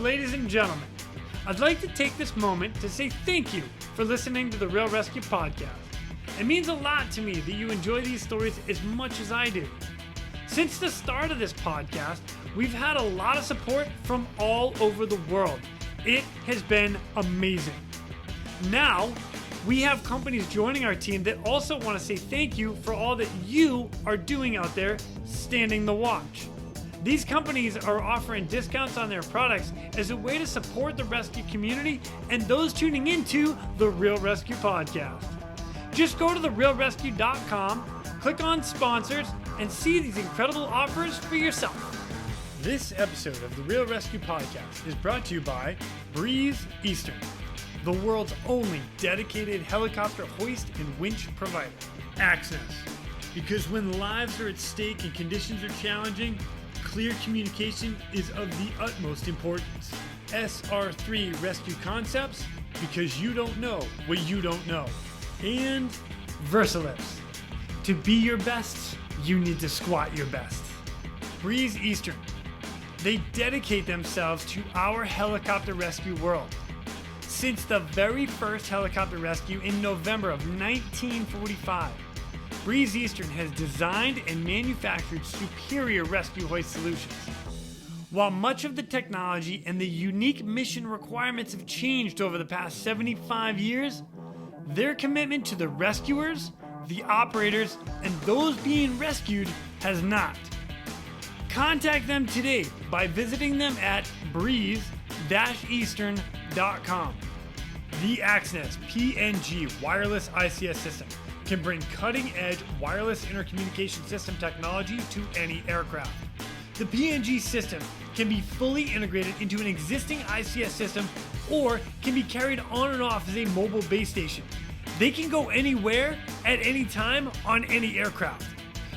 ladies and gentlemen, I'd like to take this moment to say thank you for listening to the Real ResQ podcast. It means a lot to me that you enjoy these stories as much as I do. Since the start of this podcast, we've had a lot of support from all over the world. It has been amazing. Now, we have companies joining our team that also want to say thank you for all that you are doing out there standing the watch. These companies are offering discounts on their products as a way to support the rescue community and those tuning into the Real ResQ podcast. Just go to therealresq.com, click on sponsors, and see these incredible offers for yourself. This episode of the Real ResQ podcast is brought to you by Breeze Eastern, the world's only dedicated helicopter hoist and winch provider. Access, because when lives are at stake and conditions are challenging, clear communication is of the utmost importance. SR3 Rescue Concepts, because you don't know what you don't know. And VersaLifts. To be your best, you need to squat your best. Breeze Eastern. They dedicate themselves to our helicopter rescue world. Since the very first helicopter rescue in November of 1945, Breeze Eastern has designed and manufactured superior rescue hoist solutions. While much of the technology and the unique mission requirements have changed over the past 75 years, their commitment to the rescuers, the operators, and those being rescued has not. Contact them today by visiting them at breeze-eastern.com. The Axness PNG wireless ICS system can bring cutting-edge wireless intercommunication system technology to any aircraft. The PNG system can be fully integrated into an existing ICS system or can be carried on and off as a mobile base station. They can go anywhere at any time on any aircraft.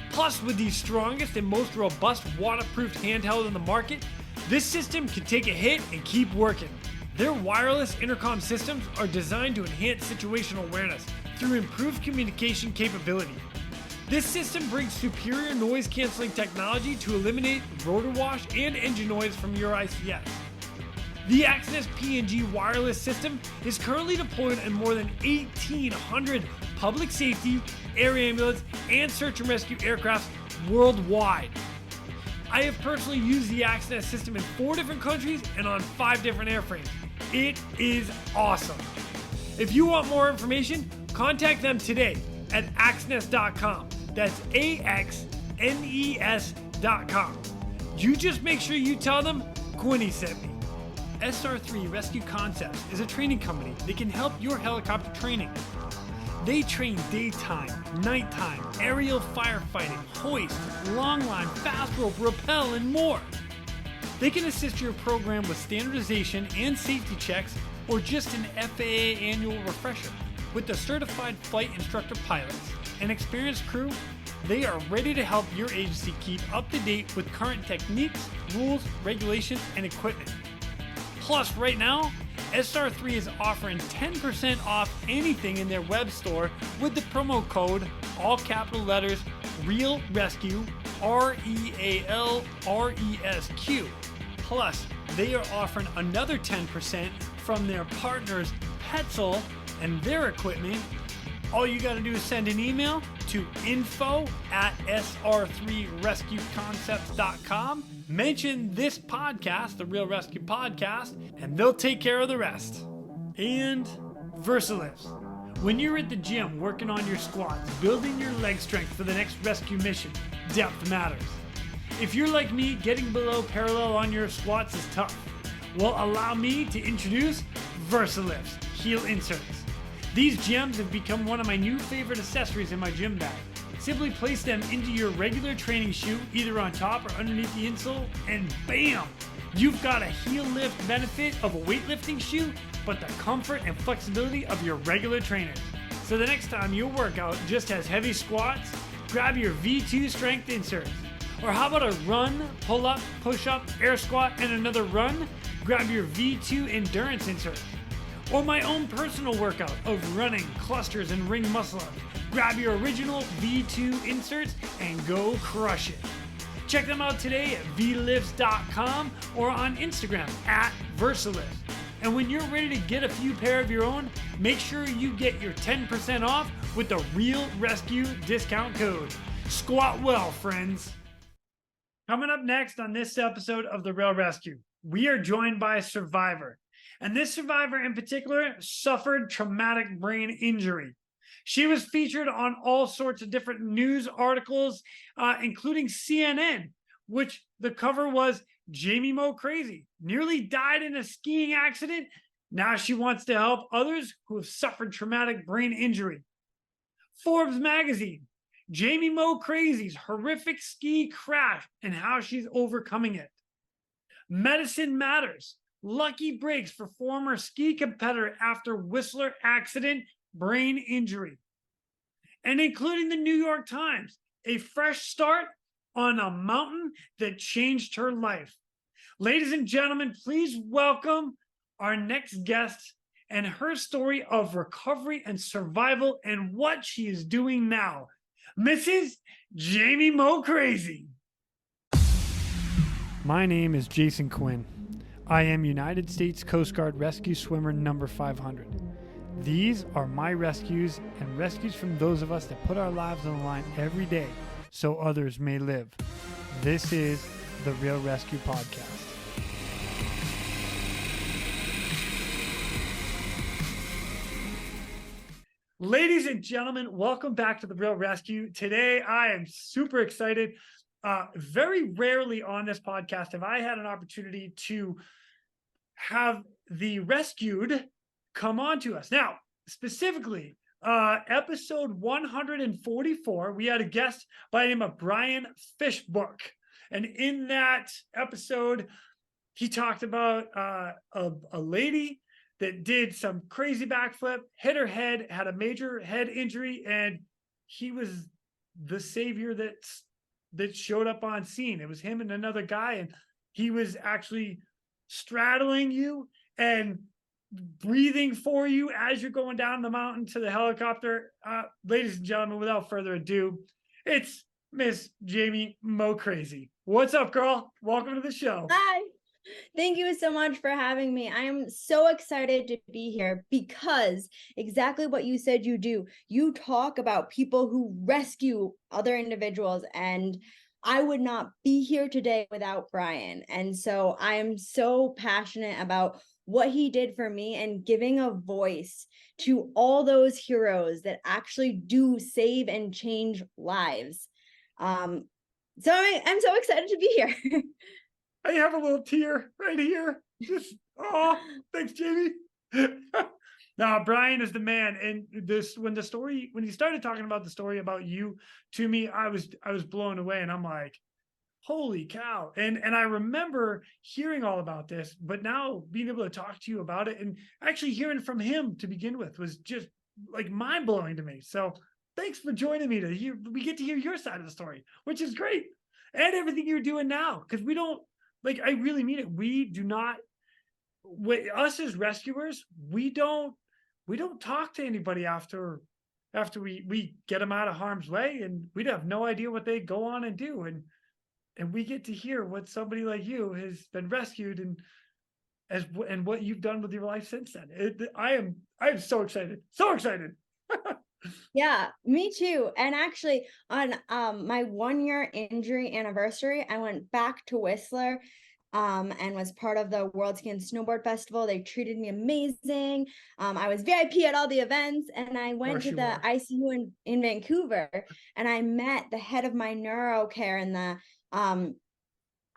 Plus, with the strongest and most robust waterproof handheld in the market, this system can take a hit and keep working. Their wireless intercom systems are designed to enhance situational awareness through improved communication capability. This system brings superior noise canceling technology to eliminate rotor wash and engine noise from your ICS. The Axness PNG wireless system is currently deployed in more than 1,800 public safety, air ambulance, and search and rescue aircraft worldwide. I have personally used the Axness system in 4 different countries and on 5 different airframes. It is awesome. If you want more information, contact them today at axness.com. That's AXNES.com. You just make sure you tell them Quinny sent me. SR3 Rescue Concepts is a training company that can help your helicopter training. They train daytime, nighttime, aerial firefighting, hoist, long line, fast rope, rappel, and more. They can assist your program with standardization and safety checks or just an FAA annual refresher. With the certified flight instructor pilots and experienced crew, they are ready to help your agency keep up to date with current techniques, rules, regulations, and equipment. Plus, right now, SR3 is offering 10% off anything in their web store with the promo code, all capital letters, Real ResQ, REALRESQ. Plus, they are offering another 10% from their partners Petzl and their equipment. All you got to do is send an email to info@sr3rescueconcepts.com. Mention this podcast, the Real ResQ podcast, and they'll take care of the rest. And VersaLifts. When you're at the gym working on your squats, building your leg strength for the next rescue mission, depth matters. If you're like me, getting below parallel on your squats is tough. Well, allow me to introduce VersaLifts heel inserts. These gems have become one of my new favorite accessories in my gym bag. Simply place them into your regular training shoe, either on top or underneath the insole, and bam! You've got a heel lift benefit of a weightlifting shoe, but the comfort and flexibility of your regular trainers. So the next time your workout just has heavy squats, grab your V2 strength inserts. Or how about a run, pull up, push up, air squat, and another run? Grab your V2 endurance inserts. Or my own personal workout of running, clusters, and ring muscle ups. Grab your original V2 inserts and go crush it. Check them out today at vlifts.com or on Instagram at Versalist. And when you're ready to get a few pair of your own, make sure you get your 10% off with the Real ResQ discount code. Squat well, friends. Coming up next on this episode of the Real ResQ, we are joined by a survivor. And this survivor in particular suffered traumatic brain injury. She was featured on all sorts of different news articles, including CNN, which the cover was Jamie MoCrazy nearly died in a skiing accident. Now she wants to help others who have suffered traumatic brain injury. Forbes magazine, Jamie MoCrazy's horrific ski crash and how she's overcoming it. Medicine Matters, lucky breaks for former ski competitor after Whistler accident, brain injury. And including the New York Times, a fresh start on a mountain that changed her life. Ladies and gentlemen, please welcome our next guest and her story of recovery and survival and what she is doing now. Mrs. Jamie MoCrazy. My name is Jason Quinn. I am United States Coast Guard rescue swimmer number 500. These are my rescues and rescues from those of us that put our lives on the line every day so others may live. This is the Real ResQ podcast. Ladies and gentlemen, welcome back to the Real ResQ. Today, I am super excited. Very rarely on this podcast have I had an opportunity to have the rescued come on to us. Now, specifically, episode 144, we had a guest by the name of Brian Fishbook. And in that episode, he talked about a lady that did some crazy backflip, hit her head, had a major head injury, and he was the savior that showed up on scene. It was him and another guy, and he was actually straddling you and breathing for you as you're going down the mountain to the helicopter. Ladies and gentlemen, without further ado, it's Miss Jamie MoCrazy. What's up, girl? Welcome to the show. Hi. Thank you so much for having me. I am so excited to be here because exactly what you said you do. You talk about people who rescue other individuals, and I would not be here today without Brian. And so I am so passionate about what he did for me and giving a voice to all those heroes that actually do save and change lives. So I'm so excited to be here. I have a little tear right here. Just, oh, thanks, Jamie. Now, Brian is the man. And when he started talking about the story about you to me, I was blown away, and I'm like, holy cow. And I remember hearing all about this, but now being able to talk to you about it and actually hearing from him to begin with was just like mind blowing to me. So thanks for joining me we get to hear your side of the story, which is great. And everything you're doing now, because we don't, like, I really mean it. We do not, us as rescuers, we don't talk to anybody after we get them out of harm's way, and we'd have no idea what they go on and do. And we get to hear what somebody like you has been rescued and what you've done with your life since then. I am so excited. So excited. Yeah, me too. And actually on my 1-year injury anniversary, I went back to Whistler and was part of the World Ski and Snowboard Festival. They treated me amazing. I was VIP at all the events, and I went to the ICU in Vancouver, and I met the head of my neuro care in the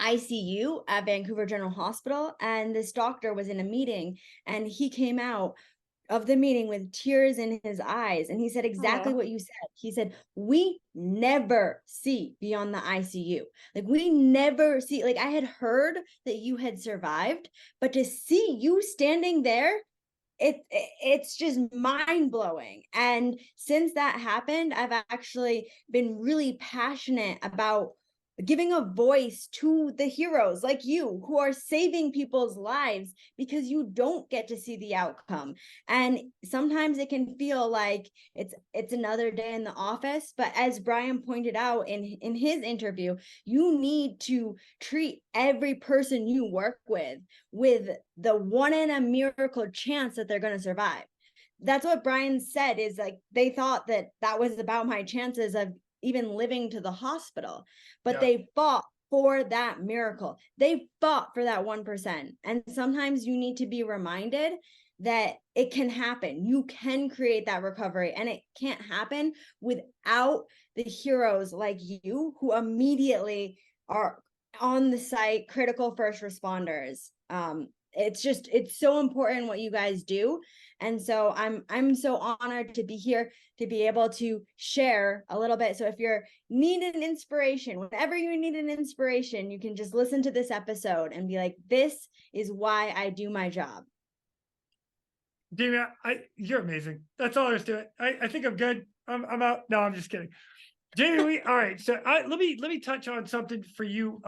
ICU at Vancouver General Hospital. And this doctor was in a meeting, and he came out of the meeting with tears in his eyes. And he said exactly what you said. He said, we never see beyond the ICU. Like, we never see, like, I had heard that you had survived, but to see you standing there, it's just mind blowing. And since that happened, I've actually been really passionate about giving a voice to the heroes like you who are saving people's lives because you don't get to see the outcome. And sometimes it can feel like it's another day in the office, but as Brian pointed out in his interview, you need to treat every person you work with the one in a miracle chance that they're going to survive. That's what Brian said, is like they thought that was about my chances of even living to the hospital, but they fought for that miracle. They fought for that 1%. And sometimes you need to be reminded that it can happen. You can create that recovery, and it can't happen without the heroes like you who immediately are on the site, critical first responders. It's so important what you guys do. And so I'm so honored to be here, to be able to share a little bit. So if you're needing an inspiration, whenever you need an inspiration, you can just listen to this episode and be like, this is why I do my job. Jamie, you're amazing. That's all there's to it. I think I'm good. I'm out. No, I'm just kidding. Jamie, all right. So let me touch on something for you.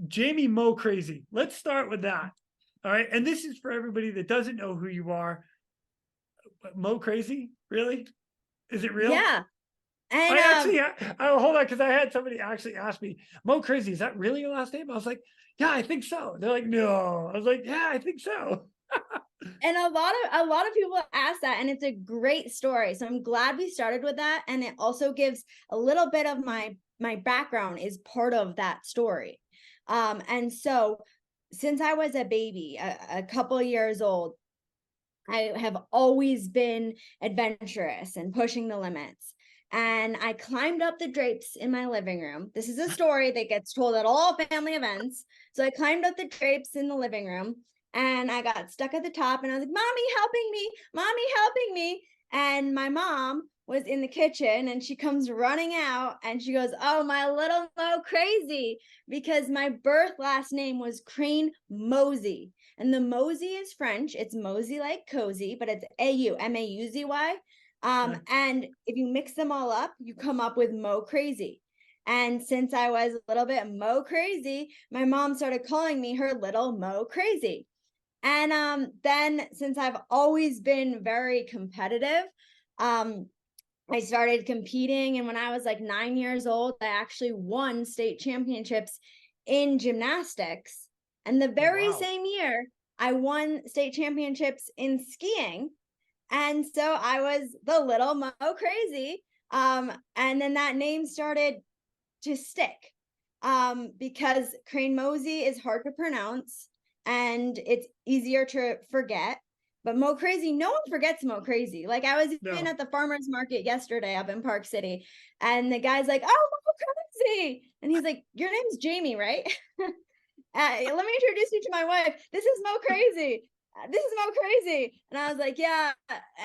Jamie MoCrazy. Let's start with that. All right. And this is for everybody that doesn't know who you are. MoCrazy? Really? Is it real? Yeah. And hold on, because I had somebody actually ask me, MoCrazy, is that really your last name? I was like, yeah, I think so. They're like, no. I was like, yeah, I think so. And a lot of people ask that, and it's a great story. So I'm glad we started with that. And it also gives a little bit of my background is part of that story. And so since I was a baby, a couple of years old, I have always been adventurous and pushing the limits. And I climbed up the drapes in my living room. This is a story that gets told at all family events. So I climbed up the drapes in the living room, and I got stuck at the top, and I was like, Mommy, helping me, Mommy, helping me. And my mom was in the kitchen, and she comes running out, and she goes, oh, my little MoCrazy, because my birth last name was Crane Mosey. And the Mosey is French. It's Mosey like cozy, but it's A-U, M-A-U-Z-Y. And if you mix them all up, you come up with MoCrazy. And since I was a little bit MoCrazy, my mom started calling me her little MoCrazy. And then since I've always been very competitive, I started competing. And when I was like 9 years old, I actually won state championships in gymnastics. And the very same year, I won state championships in skiing. And so I was the little MoCrazy. And then that name started to stick because Crane Mosey is hard to pronounce and it's easier to forget. But MoCrazy, no one forgets MoCrazy. Like I was even at the farmer's market yesterday up in Park City, and the guy's like, oh, MoCrazy. And he's like, your name's Jamie, right? Let me introduce you to my wife. This is MoCrazy. This is MoCrazy. And I was like, yeah,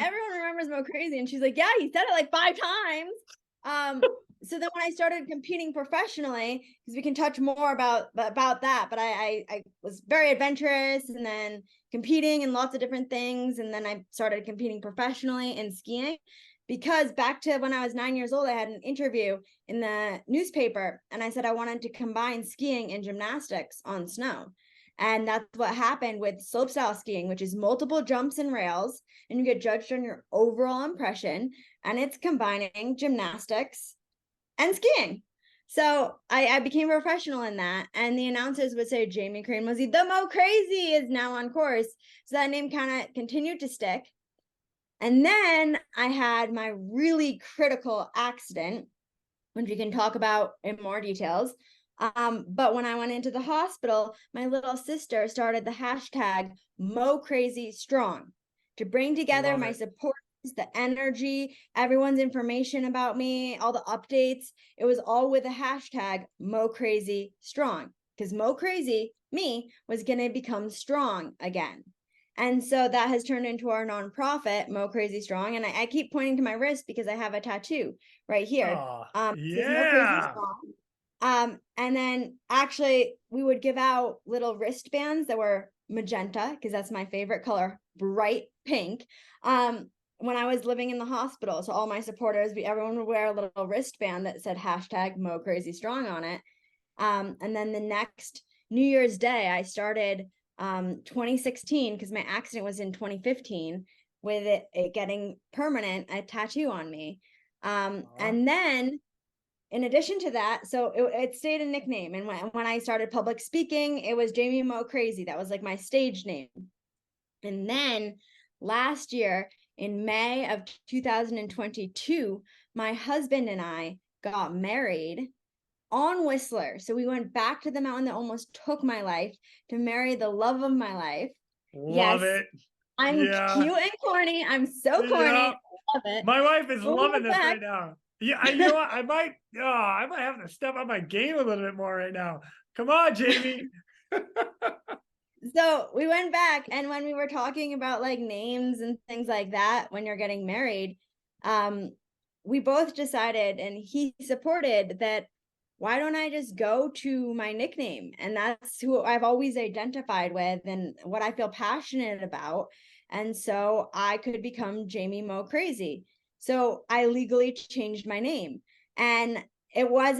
everyone remembers MoCrazy. And she's like, yeah, he said it like 5 times. So then when I started competing professionally, because we can touch more about that, but I was very adventurous and then competing in lots of different things. And then I started competing professionally in skiing, because back to when I was 9 years old, I had an interview in the newspaper and I said I wanted to combine skiing and gymnastics on snow. And that's what happened with slopestyle skiing, which is multiple jumps and rails, and you get judged on your overall impression. And it's combining gymnastics and skiing. So I became a professional in that. And the announcers would say, Jamie Crane Mosey, the MoCrazy is now on course. So that name kind of continued to stick. And then I had my really critical accident, which we can talk about in more details. But when I went into the hospital, my little sister started the hashtag MoCrazyStrong to bring together my support, the energy, everyone's information about me, all the updates. It was all with the hashtag MoCrazyStrong, because MoCrazy, me, was going to become strong again. And so that has turned into our nonprofit, MoCrazyStrong. And I keep pointing to my wrist because I have a tattoo right here. Yeah. And then actually we would give out little wristbands that were magenta, because that's my favorite color, bright pink. when I was living in the hospital. So all my supporters, everyone would wear a little wristband that said #MoCrazyStrong on it. And then the next New Year's Day, I started 2016, because my accident was in 2015, with it getting permanent, a tattoo on me. And then in addition to that, so it stayed a nickname. And when I started public speaking, it was Jamie MoCrazy. That was like my stage name. And then last year, in May of 2022, my husband and I got married on Whistler. So we went back to the mountain that almost took my life to marry the love of my life. Love it. I'm cute and corny. I'm so corny. Yeah. Love it. My wife is loving this right now. Yeah, you know what? I might have to step up my game a little bit more right now. Come on, Jamie. So we went back, and when we were talking about like names and things like that, when you're getting married, we both decided, and he supported, that why don't I just go to my nickname? And that's who I've always identified with and what I feel passionate about. And so I could become Jamie MoCrazy. So I legally changed my name. And it was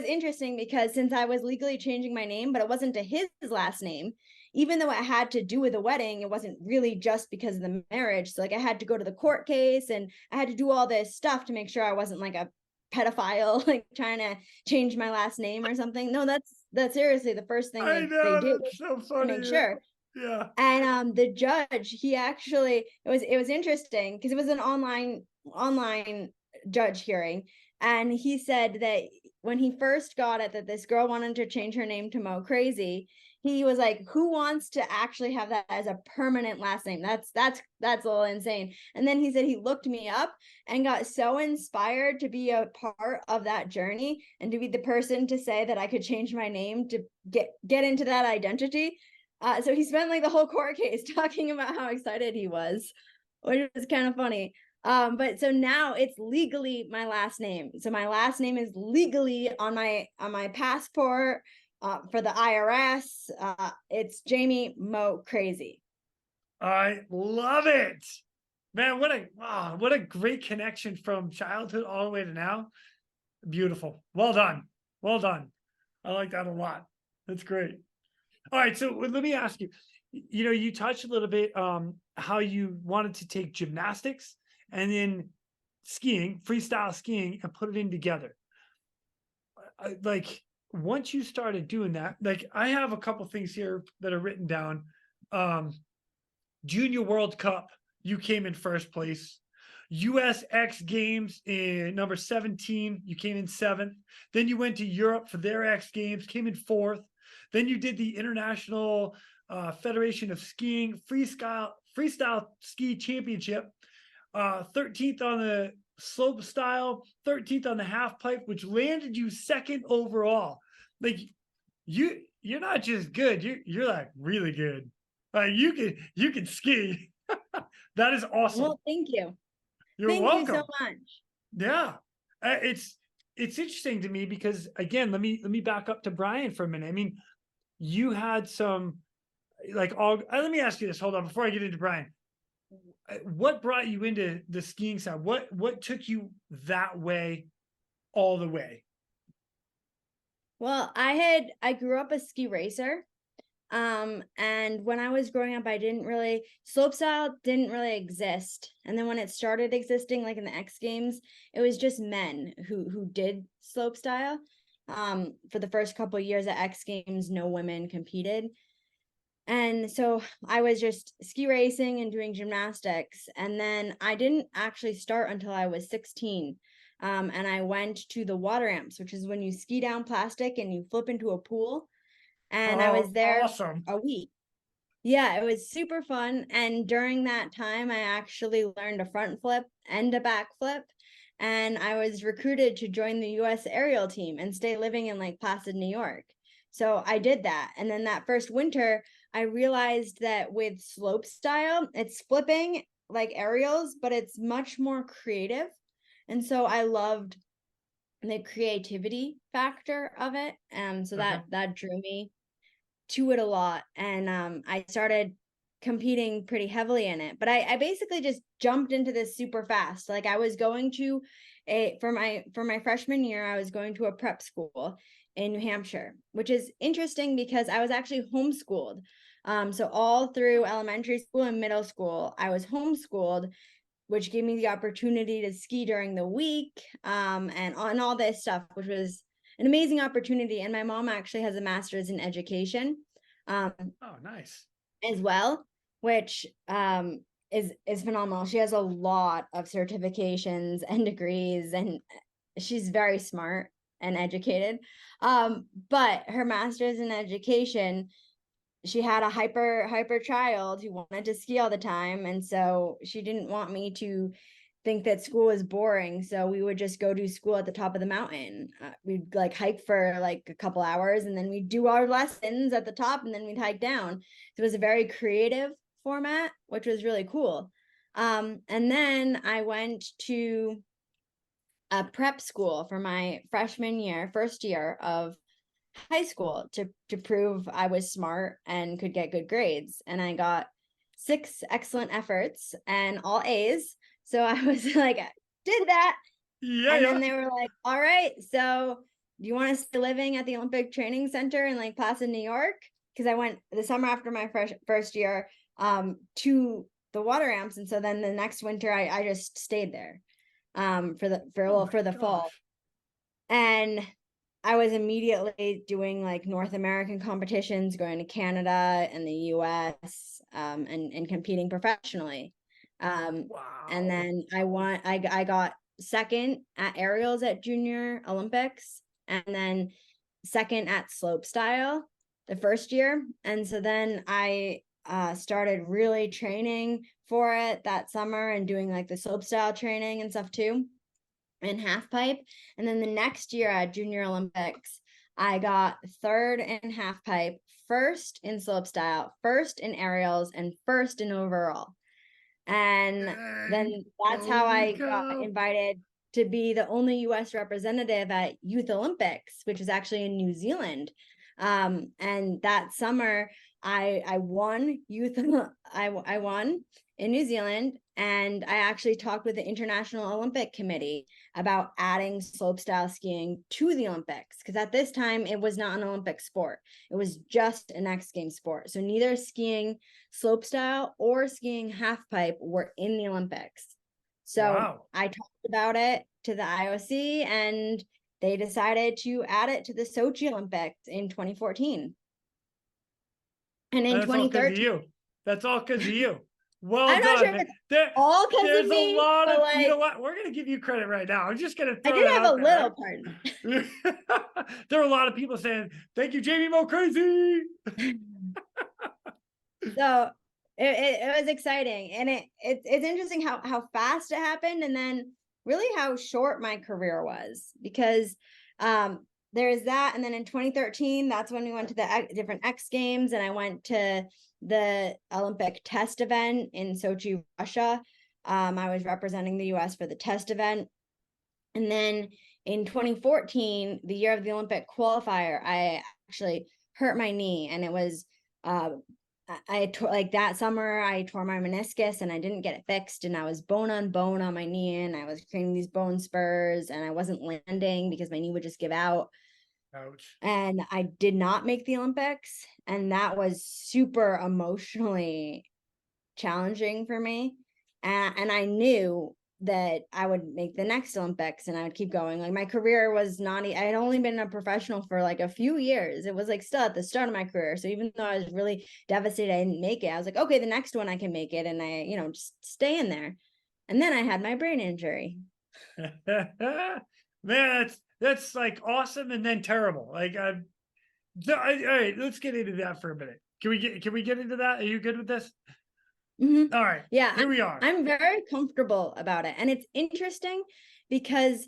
interesting because since I was legally changing my name, but it wasn't to his last name, even though it had to do with the wedding, it wasn't really just because of the marriage. So like I had to go to the court case, and I had to do all this stuff to make sure I wasn't like a pedophile, like trying to change my last name or something. No, that's seriously the first thing they do. That's so funny. To make sure. Yeah. And the judge, he actually, it was interesting because it was an online judge hearing, and he said that when he first got it, that this girl wanted to change her name to MoCrazy, he was like, who wants to actually have that as a permanent last name? That's a little insane. And then he said he looked me up and got so inspired to be a part of that journey and to be the person to say that I could change my name to get into that identity. So he spent like the whole court case talking about how excited he was, which was kind of funny. But so now it's legally my last name. So my last name is legally on my passport, for the IRS. It's Jamie MoCrazy. I love it, man. What a great connection from childhood all the way to now. Beautiful. Well done. I like that a lot. That's great. All right, so let me ask you. You touched a little bit how you wanted to take gymnastics and then skiing, freestyle skiing, and put it in together. Like once you started doing that, like I have a couple things here that are written down. Junior World Cup, you came in first place. US X Games in number 17, you came in 7th. Then you went to Europe for their X Games, came in 4th. Then you did the International Federation of Skiing Freestyle Ski Championship, 13th on the slope style, 13th on the half pipe, which landed you 2nd overall. Like you're not just good, you're like really good. You can ski. That is awesome. Well, thank you. You're welcome. Thank you so much. Yeah. It's interesting to me because again, let me back up to Brian for a minute. I mean, you had some let me ask you this. Hold on, before I get into Brian. What brought you into the skiing side? What took you that way all the way? Well, I grew up a ski racer. And when I was growing up, slopestyle didn't really exist. And then when it started existing, like in the X Games, it was just men who did slopestyle. For the first couple of years at X Games, no women competed. And so I was just ski racing and doing gymnastics. And then I didn't actually start until I was 16. And I went to the water amps, which is when you ski down plastic and you flip into a pool. And I was there a week. Yeah, it was super fun. And during that time, I actually learned a front flip and a back flip. And I was recruited to join the US aerial team and stay living in Lake Placid, New York. So I did that. And then that first winter, I realized that with slope style, it's flipping like aerials, but it's much more creative. And so I loved the creativity factor of it. So that drew me to it a lot. And I started competing pretty heavily in it, but I basically just jumped into this super fast. Like I was going to for my freshman year, I was going to a prep school in New Hampshire, which is interesting because I was actually homeschooled. So all through elementary school and middle school, I was homeschooled, which gave me the opportunity to ski during the week, and on all this stuff, which was an amazing opportunity. And my mom actually has a master's in education. Oh, nice. As well, which is phenomenal. She has a lot of certifications and degrees, and she's very smart and educated. But her master's in education, she had a hyper child who wanted to ski all the time, and so she didn't want me to think that school was boring, so we would just go do school at the top of the mountain. We'd like hike for like a couple hours, and then we'd do our lessons at the top, and then we'd hike down. So it was a very creative format, which was really cool. And then I went to a prep school for my freshman year, first year of high school, to prove I was smart and could get good grades. And I got 6 excellent efforts and all A's. So I was like, did that. Yeah. And then they were like, all right, so do you want to stay living at the Olympic Training Center in Lake Placid, New York? Because I went the summer after my first year to the water amps. And so then the next winter, I just stayed there for the fall. And I was immediately doing like North American competitions, going to Canada and the US, and competing professionally. Wow. And then I got second at aerials at Junior Olympics, and then second at slopestyle the first year. And so then I started really training for it that summer and doing like the slopestyle training and stuff too, in half pipe. And then the next year at Junior Olympics, I got third in half pipe, first in slopestyle, first in aerials, and first in overall. And then that's how I got invited to be the only US representative at Youth Olympics, which is actually in New Zealand. And that summer I won I won in New Zealand, and I actually talked with the International Olympic Committee about adding slopestyle skiing to the Olympics, because at this time it was not an Olympic sport. It was just an X Games sport. So neither skiing slopestyle or skiing half pipe were in the Olympics. So I talked about it to the IOC, and they decided to add it to the Sochi Olympics in 2014. And in 2013, that's all because of you. Well I'm done. not sure if it's all because of me, a lot of, like, you know what? We're going to give you credit right now. I'm just going to throw I did have a little part. There are a lot of people saying, thank you, Jamie MoCrazy. So it was exciting. And it's interesting how fast it happened, and then really how short my career was, because there's that. And then in 2013, that's when we went to the different X Games, and I went to the Olympic test event in Sochi, Russia. I was representing the US for the test event. And then in 2014, the year of the Olympic qualifier, I actually hurt my knee, and it was like that summer I tore my meniscus, and I didn't get it fixed, and I was bone on bone on my knee, and I was creating these bone spurs, and I wasn't landing because my knee would just give out. Ouch. And I did not make the Olympics, and that was super emotionally challenging for me. And I knew that I would make the next Olympics, and I would keep going. Like, my career was not, I had only been a professional for like a few years. It was like still at the start of my career. So even though I was really devastated I didn't make it, I was like, okay, the next one I can make it. And I, just stay in there. And then I had my brain injury. Man, that's like awesome and then terrible. Like, all right, let's get into that for a minute. Can we get into that? Are you good with this? Mm-hmm. All right. Yeah. Here we are. I'm very comfortable about it. And it's interesting because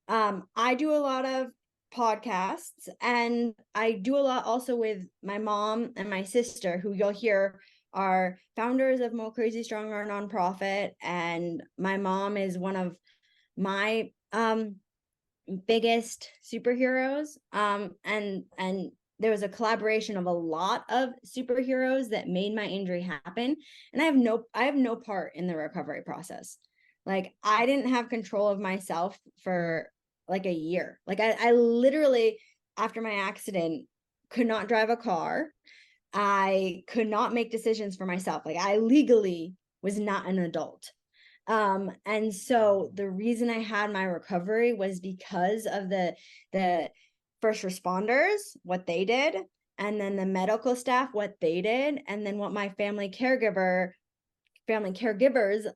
I do a lot of podcasts, and I do a lot also with my mom and my sister, who you'll hear are founders of MoCrazy Stronger nonprofit. And my mom is one of my biggest superheroes. And there was a collaboration of a lot of superheroes that made my injury happen. And I have no part in the recovery process. Like, I didn't have control of myself for like a year. Like, I literally, after my accident, could not drive a car. I could not make decisions for myself. Like, I legally was not an adult. And so the reason I had my recovery was because of the first responders, what they did, and then the medical staff, what they did, and then what my family caregivers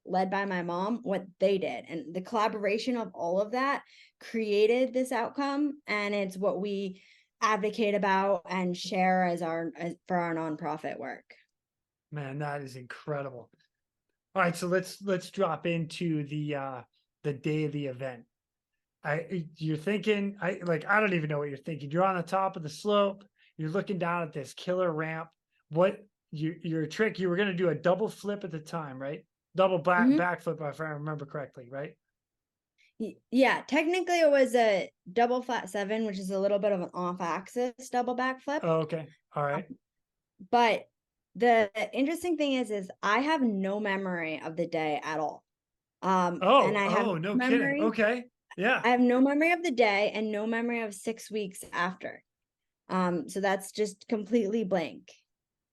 led by my mom, what they did. And the collaboration of all of that created this outcome. And it's what we advocate about and share for our nonprofit work. Man, that is incredible. All right, so let's drop into the day of the event. You're thinking, I don't even know what you're thinking. You're on the top of the slope. You're looking down at this killer ramp. Your trick, you were going to do a double flip at the time, right? Double backflip, if I remember correctly, right? Yeah, technically it was a double flat 7, which is a little bit of an off-axis double backflip. Oh, okay. All right. But the interesting thing is I have no memory of the day at all. And I have no kidding. Okay. Yeah. I have no memory of the day and no memory of 6 weeks after. So that's just completely blank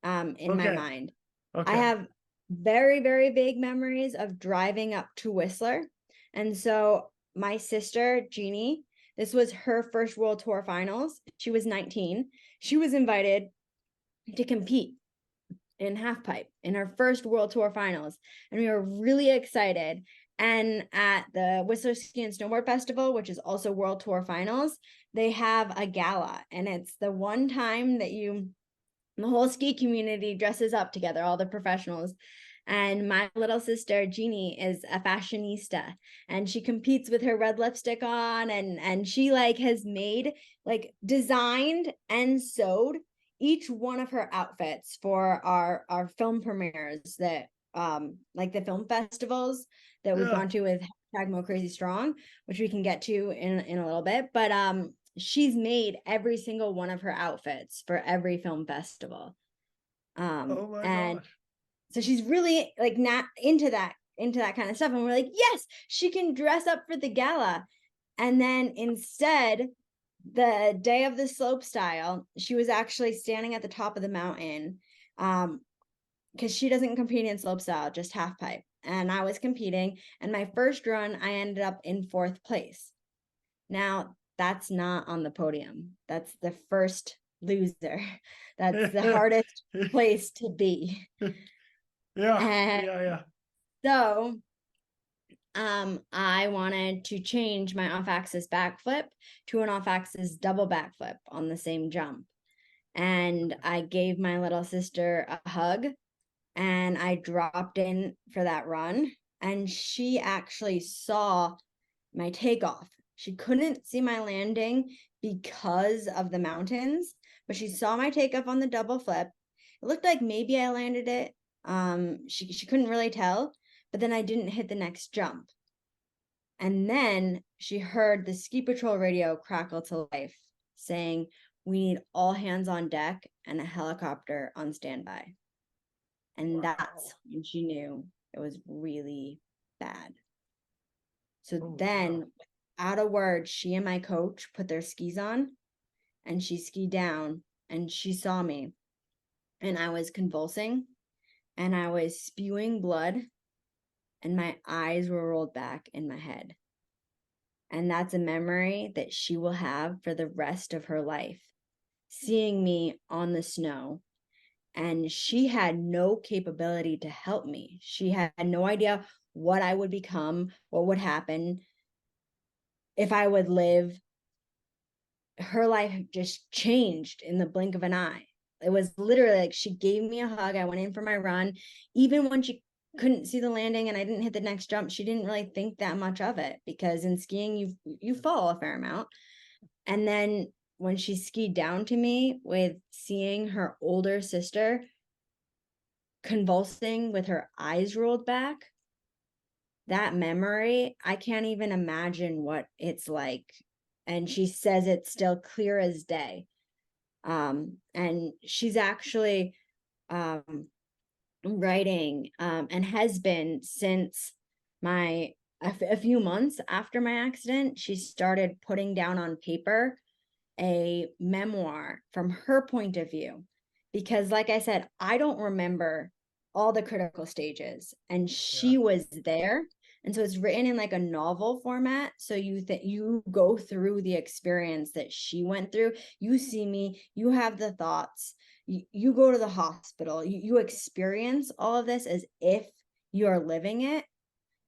in my mind. Okay. I have very, very vague memories of driving up to Whistler. And so my sister, Jeannie, this was her first World Tour finals. She was 19. She was invited to compete in half pipe in her first World Tour finals. And we were really excited. And at the Whistler Ski and Snowboard Festival, which is also World Tour finals, they have a gala. And it's the one time that the whole ski community dresses up together, all the professionals. And my little sister, Jeannie, is a fashionista, and she competes with her red lipstick on, and she has designed and sewed each one of her outfits for our film premieres that the film festivals that we've gone to with #MoCrazyStrong, which we can get to in a little bit. But she's made every single one of her outfits for every film festival. Oh my and gosh. So she's really not into that kind of stuff. And we're like, yes, she can dress up for the gala. And then instead, the day of the slope style, she was actually standing at the top of the mountain because she doesn't compete in slope style, just half pipe. And I was competing. And my first run, I ended up in 4th place. Now, that's not on the podium. That's the first loser. That's the hardest place to be. Yeah. So I wanted to change my off-axis backflip to an off-axis double backflip on the same jump. And I gave my little sister a hug, and I dropped in for that run, and she actually saw my takeoff. She couldn't see my landing because of the mountains, but she saw my takeoff on the double flip. It looked like maybe I landed it. She couldn't really tell, but then I didn't hit the next jump. And then she heard the ski patrol radio crackle to life saying, "We need all hands on deck and a helicopter on standby." And that's when she knew it was really bad. So then, without a word, she and my coach put their skis on, and she skied down, and she saw me, and I was convulsing, and I was spewing blood, and my eyes were rolled back in my head. And that's a memory that she will have for the rest of her life, seeing me on the snow. And she had no capability to help me. She had no idea what I would become, what would happen, if I would live. Her life just changed in the blink of an eye. It was literally she gave me a hug. I went in for my run. Even when she couldn't see the landing and I didn't hit the next jump, she didn't really think that much of it, because in skiing, you fall a fair amount. And then when she skied down to me with seeing her older sister convulsing with her eyes rolled back, that memory, I can't even imagine what it's like. And she says it's still clear as day. And she's actually writing and has been since a few months after my accident. She started putting down on paper a memoir from her point of view, because like I said, I don't remember all the critical stages, and she was there. And so it's written in like a novel format, so you go through the experience that she went through. You see me, you have the thoughts, you go to the hospital, you experience all of this as if you're living it.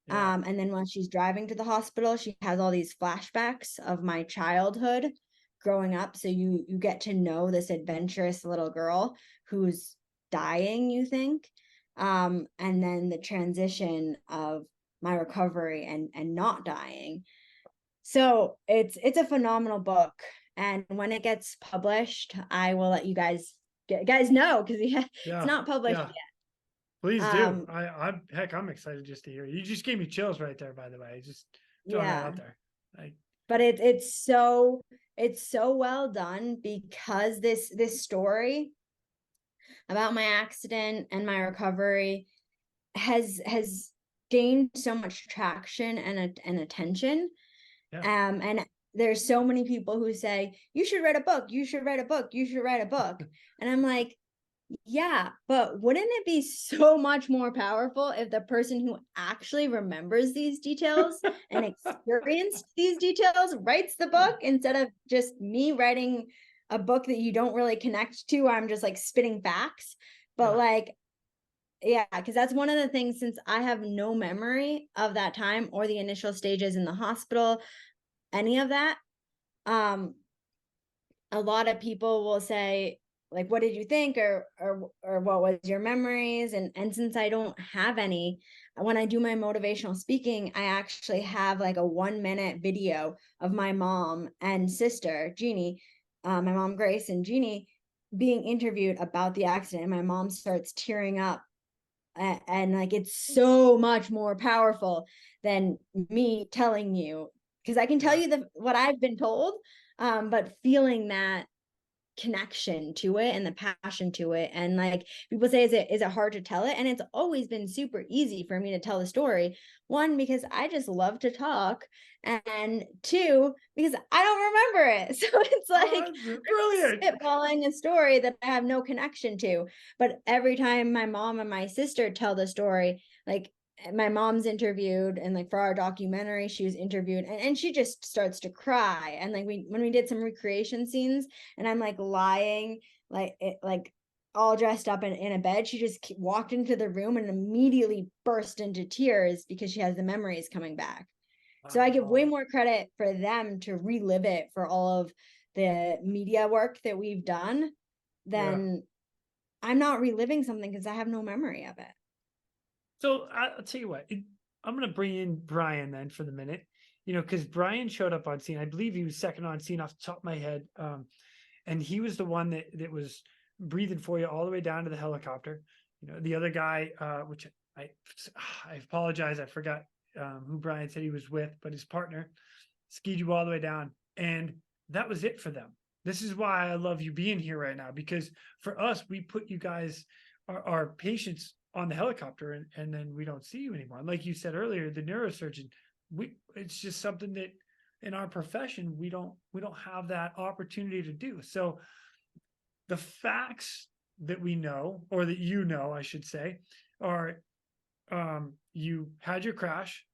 And then when she's driving to the hospital, she has all these flashbacks of my childhood growing up. So you get to know this adventurous little girl who's dying, you think. And then the transition of my recovery and not dying. So it's a phenomenal book. And when it gets published, I will let you guys know, because it's not published yet. Please do. I'm excited just to hear it. You just gave me chills right there, by the way. Just throwing that out there. But it's so well done, because this story about my accident and my recovery has gained so much traction and attention. And there's so many people who say, you should write a book, you should write a book, you should write a book. And I'm like, yeah, but wouldn't it be so much more powerful if the person who actually remembers these details and experienced these details writes the book, instead of just me writing a book that you don't really connect to? I'm just like spitting facts. But like, yeah, because that's one of the things, since I have no memory of that time or the initial stages in the hospital, any of that. A lot of people will say, like, what did you think, or what was your memories? And since I don't have any, when I do my motivational speaking, I actually have like a 1-minute video of my mom and sister, Jeannie, my mom Grace and Jeannie, being interviewed about the accident. And my mom starts tearing up, and like, it's so much more powerful than me telling you, because I can tell you what I've been told, but feeling that connection to it and the passion to it. And like, people say, is it hard to tell it? And it's always been super easy for me to tell the story. One, because I just love to talk, and two, because I don't remember it. So it's like brilliant, spitballing a story that I have no connection to. But every time my mom and my sister tell the story, like, my mom's interviewed, and like for our documentary, she was interviewed, and she just starts to cry. And like, when we did some recreation scenes, and I'm like lying like all dressed up in a bed, she just walked into the room and immediately burst into tears, because she has the memories coming back. So I give way more credit for them to relive it for all of the media work that we've done than I'm not reliving something because I have no memory of it. So I'll tell you what, I'm going to bring in Brian then for the minute, because Brian showed up on scene. I believe he was second on scene off the top of my head. And he was the one that was breathing for you all the way down to the helicopter. The other guy, which I apologize, I forgot who Brian said he was with, but his partner skied you all the way down. And that was it for them. This is why I love you being here right now, because for us, we put you guys, our patients, on the helicopter, and then we don't see you anymore. Like you said earlier, the neurosurgeon, it's just something that in our profession we don't have that opportunity to do. So the facts that we know, or that I should say, are you had your crash,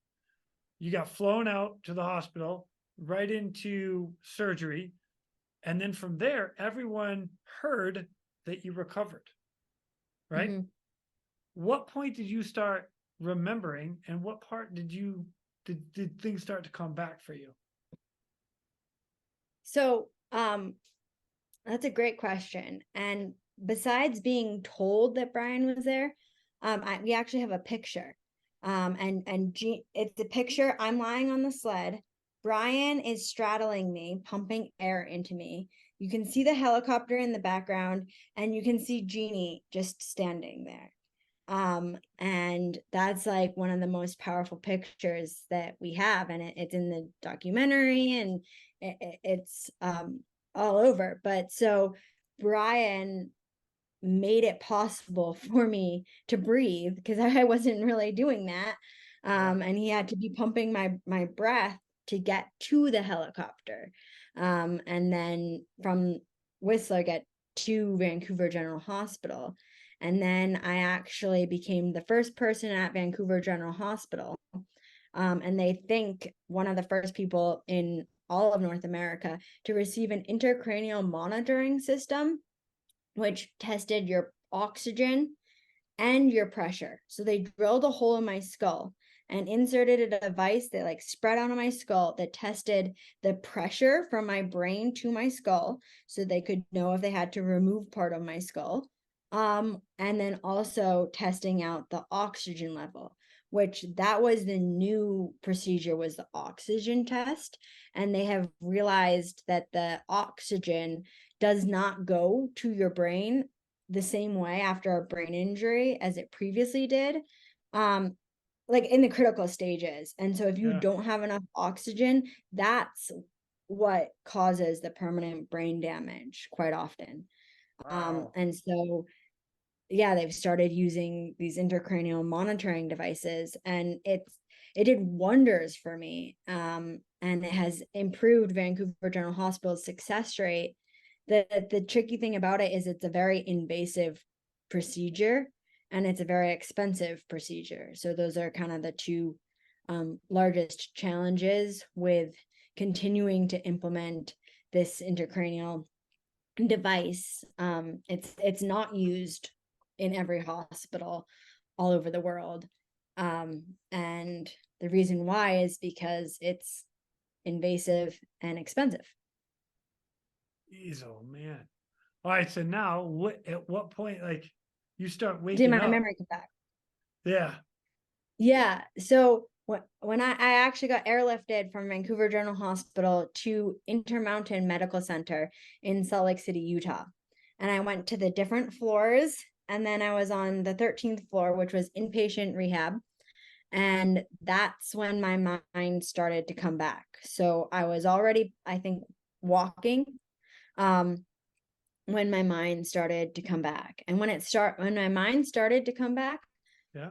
you got flown out to the hospital, right into surgery, and then from there everyone heard that you recovered, right? Mm-hmm. What point did you start remembering, and what part did things start to come back for you? So that's a great question. And besides being told that Brian was there, we actually have a picture. It's a picture. I'm lying on the sled. Brian is straddling me, pumping air into me. You can see the helicopter in the background, and you can see Jeannie just standing there. And that's like one of the most powerful pictures that we have, and it's in the documentary, and it's all over. But so Brian made it possible for me to breathe, because I wasn't really doing that. And he had to be pumping my breath to get to the helicopter. And then from Whistler get to Vancouver General Hospital. And then I actually became the first person at Vancouver General Hospital. And they think one of the first people in all of North America to receive an intracranial monitoring system, which tested your oxygen and your pressure. So they drilled a hole in my skull and inserted a device that like spread out on my skull that tested the pressure from my brain to my skull, so they could know if they had to remove part of my skull. And then also testing out the oxygen level, which that was the new procedure, was the oxygen test. And they have realized that the oxygen does not go to your brain the same way after a brain injury as it previously did, like in the critical stages. And so if you don't have enough oxygen, that's what causes the permanent brain damage quite often. Wow. And so yeah, they've started using these intracranial monitoring devices, and it did wonders for me. And it has improved Vancouver General Hospital's success rate. The tricky thing about it is it's a very invasive procedure, and it's a very expensive procedure. So those are kind of the two largest challenges with continuing to implement this intracranial device. It's not used in every hospital all over the world. And the reason why is because it's invasive and expensive. Jeez, oh man. All right, so now at what point, like, you start Did waking my up? memory come back? Yeah. Yeah. So when I actually got airlifted from Vancouver General Hospital to Intermountain Medical Center in Salt Lake City, Utah. And I went to the different floors, and then I was on the 13th floor, which was inpatient rehab. And that's when my mind started to come back. So I was already, I think, walking when my mind started to come back. And when my mind started to come back, Yeah.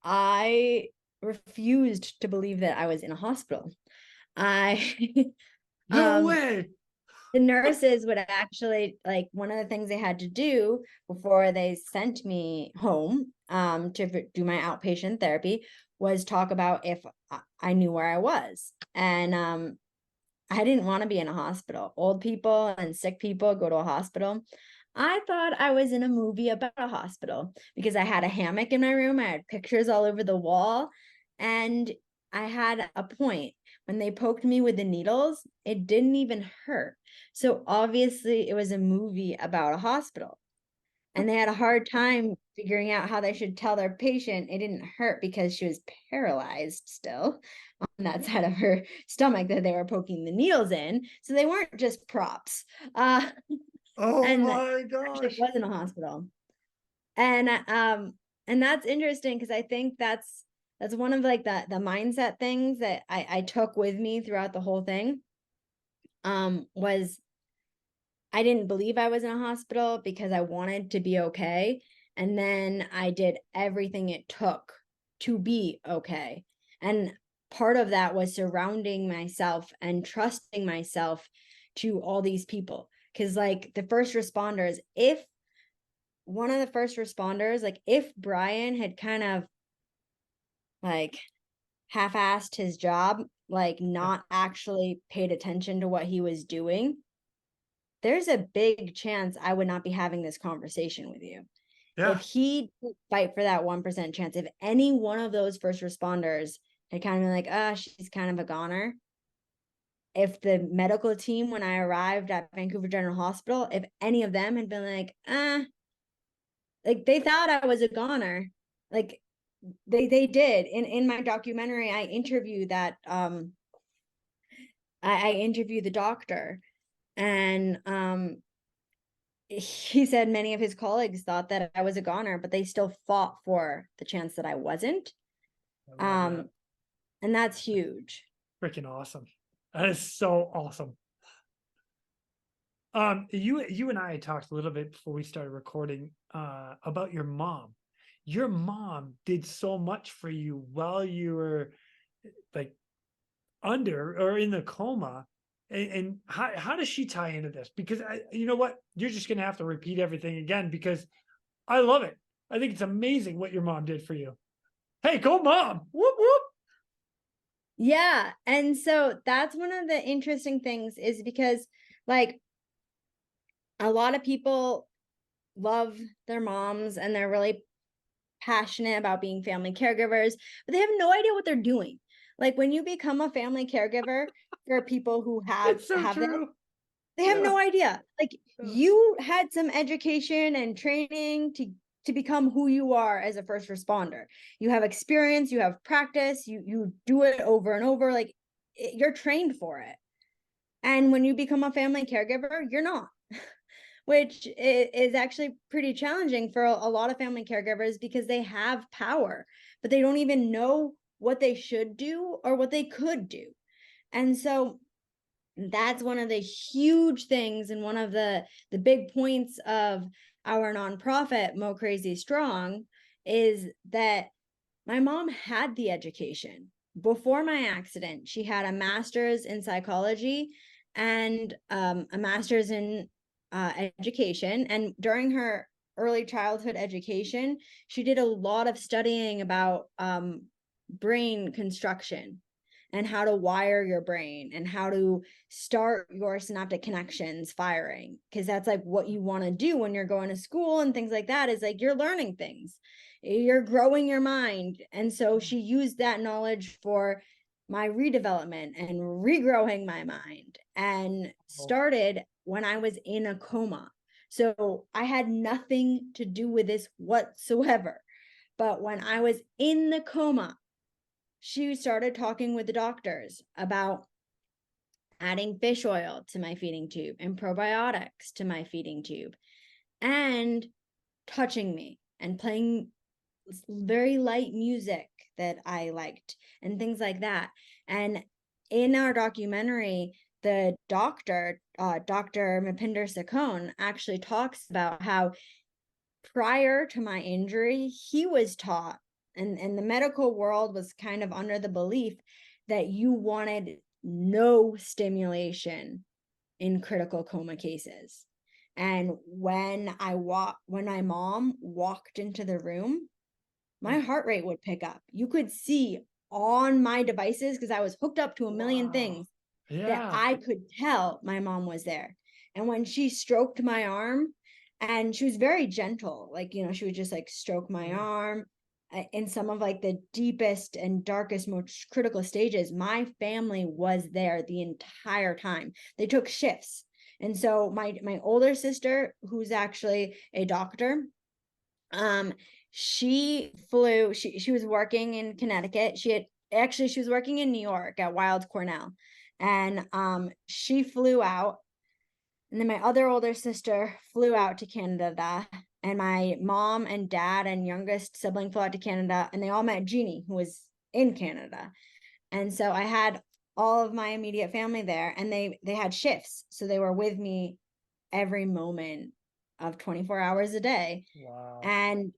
I refused to believe that I was in a hospital. I No way. the nurses would actually, like, one of the things they had to do before they sent me home to do my outpatient therapy was talk about if I knew where I was. And I didn't want to be in a hospital. Old people and sick people go to a hospital. I thought I was in a movie about a hospital because I had a hammock in my room. I had pictures all over the wall. And I had a point. When they poked me with the needles, it didn't even hurt. So obviously it was a movie about a hospital. And they had a hard time figuring out how they should tell their patient it didn't hurt because she was paralyzed still on that side of her stomach that they were poking the needles in. So they weren't just props. Oh And my actually gosh. was in a hospital. And that's interesting because I think that's one of like the mindset things that I took with me throughout the whole thing. Was I didn't believe I was in a hospital because I wanted to be okay. And then I did everything it took to be okay. And part of that was surrounding myself and trusting myself to all these people. Because, like, the first responders, if one of the first responders, like, if Brian had kind of like half-assed his job, like not actually paid attention to what he was doing, there's a big chance I would not be having this conversation with you. Yeah. If he didn't fight for that 1% chance, if any one of those first responders had kind of been like, she's kind of a goner. If the medical team, when I arrived at Vancouver General Hospital, if any of them had been like, like they thought I was a goner, like they did. In my documentary, I interviewed that, I interviewed the doctor, and he said many of his colleagues thought that I was a goner, but they still fought for the chance that I wasn't. That. And that's huge. Freaking awesome. That is so awesome. You and I talked a little bit before we started recording about your mom. Your mom did so much for you while you were like under or in the coma. And how does she tie into this? Because you know what? You're just gonna have to repeat everything again because I love it. I think it's amazing what your mom did for you. Hey, go mom! Whoop whoop. Yeah. And so that's one of the interesting things is because like a lot of people love their moms and they're really passionate about being family caregivers, but they have no idea what they're doing. Like when you become a family caregiver for people who It's so have this, true. they have Yeah. no idea. Like Yeah. you had some education and training to become who you are as a first responder. You have experience, you have practice, you do it over and over. Like you're trained for it. And when you become a family caregiver, you're not, which is actually pretty challenging for a lot of family caregivers because they have power, but they don't even know what they should do or what they could do. And so that's one of the huge things and one of the big points of our nonprofit MoCrazy Strong is that my mom had the education before my accident. She had a master's in psychology and a master's in education. And during her early childhood education, she did a lot of studying about brain construction and how to wire your brain and how to start your synaptic connections firing, because that's like what you want to do when you're going to school and things like that, is like you're learning things, you're growing your mind. And so she used that knowledge for my redevelopment and regrowing my mind, and started when I was in a coma. So I had nothing to do with this whatsoever. But when I was in the coma, she started talking with the doctors about adding fish oil to my feeding tube and probiotics to my feeding tube and touching me and playing very light music that I liked and things like that. And in our documentary, the doctor, Dr. Mapinder Sakone, actually talks about how prior to my injury, he was taught, and the medical world was kind of under the belief that you wanted no stimulation in critical coma cases. And when my mom walked into the room, my heart rate would pick up. You could see on my devices, because I was hooked up to a million things, that I could tell my mom was there. And when she stroked my arm, and she was very gentle, like, she would just like stroke my arm in some of like the deepest and darkest, most critical stages, my family was there the entire time. They took shifts. And so my older sister, who's actually a doctor, she flew, she was working in Connecticut. She was working in New York at Wild Cornell. And she flew out. And then my other older sister flew out to Canada. And my mom and dad and youngest sibling flew out to Canada. And they all met Jeannie, who was in Canada. And so I had all of my immediate family there, and they had shifts. So they were with me every moment of 24 hours a day. Wow. And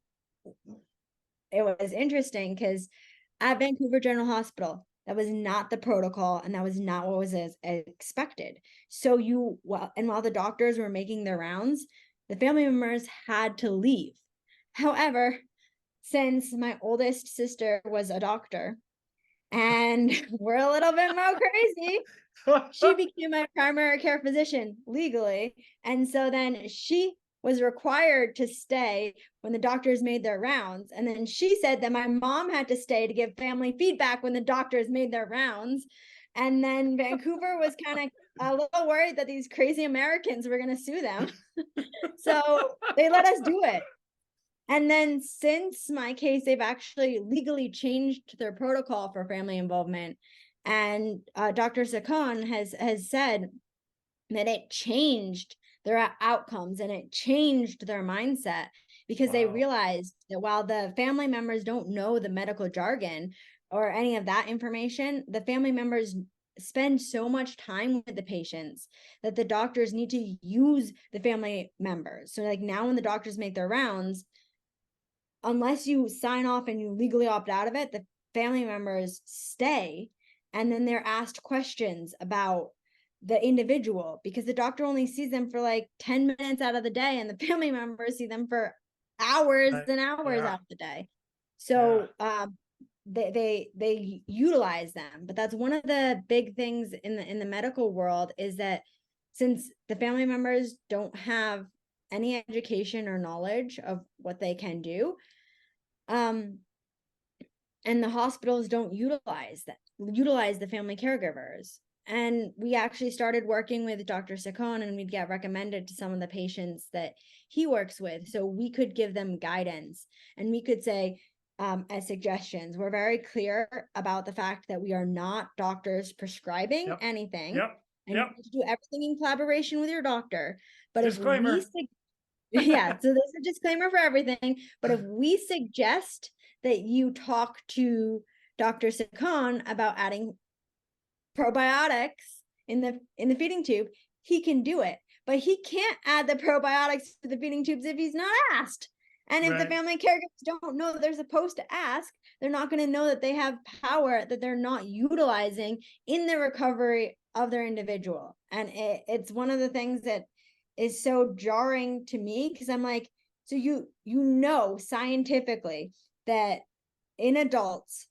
it was interesting because at Vancouver General Hospital, that was not the protocol, and that was not what was as expected. So while the doctors were making their rounds, the family members had to leave. However, since my oldest sister was a doctor, and we're a little bit more crazy, she became my primary care physician legally. And so then she was required to stay when the doctors made their rounds. And then she said that my mom had to stay to give family feedback when the doctors made their rounds. And then Vancouver was kind of a little worried that these crazy Americans were going to sue them. So they let us do it. And then since my case, they've actually legally changed their protocol for family involvement. And Dr. Sakone has said that it changed their outcomes and it changed their mindset, because they realized that while the family members don't know the medical jargon or any of that information, the family members spend so much time with the patients that the doctors need to use the family members. So like now when the doctors make their rounds, unless you sign off and you legally opt out of it, the family members stay, and then they're asked questions about the individual, because the doctor only sees them for like 10 minutes out of the day, and the family members see them for hours and hours out of the day. So they utilize them. But that's one of the big things in the medical world, is that since the family members don't have any education or knowledge of what they can do, and the hospitals don't utilize the family caregivers. And we actually started working with Dr. Saccone, and we'd get recommended to some of the patients that he works with, so we could give them guidance, and we could say, as suggestions, we're very clear about the fact that we are not doctors prescribing anything. And you have to do everything in collaboration with your doctor. But disclaimer. if we yeah, so there's a disclaimer for everything. But if we suggest that you talk to Dr. Saccone about adding probiotics in the feeding tube, he can do it. But he can't add the probiotics to the feeding tubes if he's not asked. And if the family caregivers don't know that they're supposed to ask, they're not going to know that they have power that they're not utilizing in the recovery of their individual. And it's one of the things that is so jarring to me, because I'm like, so you know scientifically that in adults,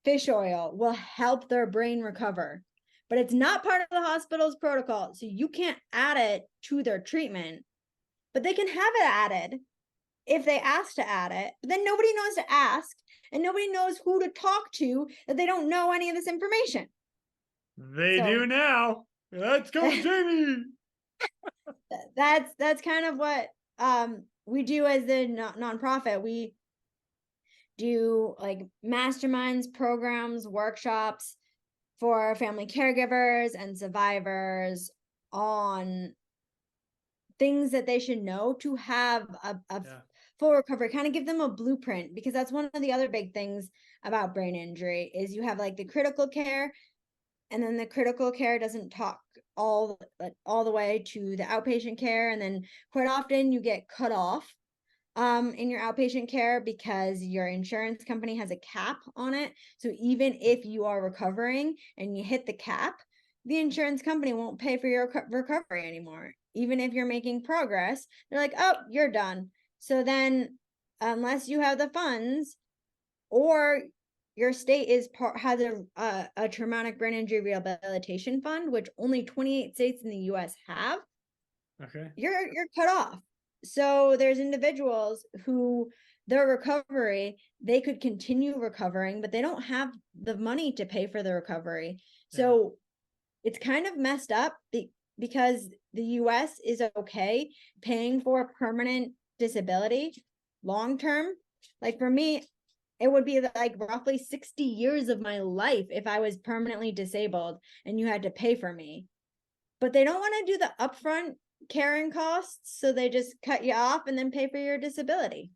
fish oil will help their brain recover, but it's not part of the hospital's protocol. So you can't add it to their treatment, but they can have it added if they ask to add it. But then nobody knows to ask, and nobody knows who to talk to, that they don't know any of this information. They do now. Let's go, Jamie. That's kind of what we do as the nonprofit. We do like masterminds, programs, workshops for family caregivers and survivors on things that they should know to have a full recovery, kind of give them a blueprint, because that's one of the other big things about brain injury is you have like the critical care, and then the critical care doesn't talk all the way to the outpatient care. And then quite often you get cut off in your outpatient care because your insurance company has a cap on it. So even if you are recovering and you hit the cap, the insurance company won't pay for your recovery anymore. Even if you're making progress, they're like, oh, you're done. So then unless you have the funds, or your state has a traumatic brain injury rehabilitation fund, which only 28 states in the US have, you're cut off. So there's individuals who their recovery, they could continue recovering, but they don't have the money to pay for the recovery. So it's kind of messed up because the US is okay paying for permanent disability long term. Like for me, it would be like roughly 60 years of my life if I was permanently disabled and you had to pay for me. But they don't want to do the upfront carrying costs, so they just cut you off and then pay for your disability.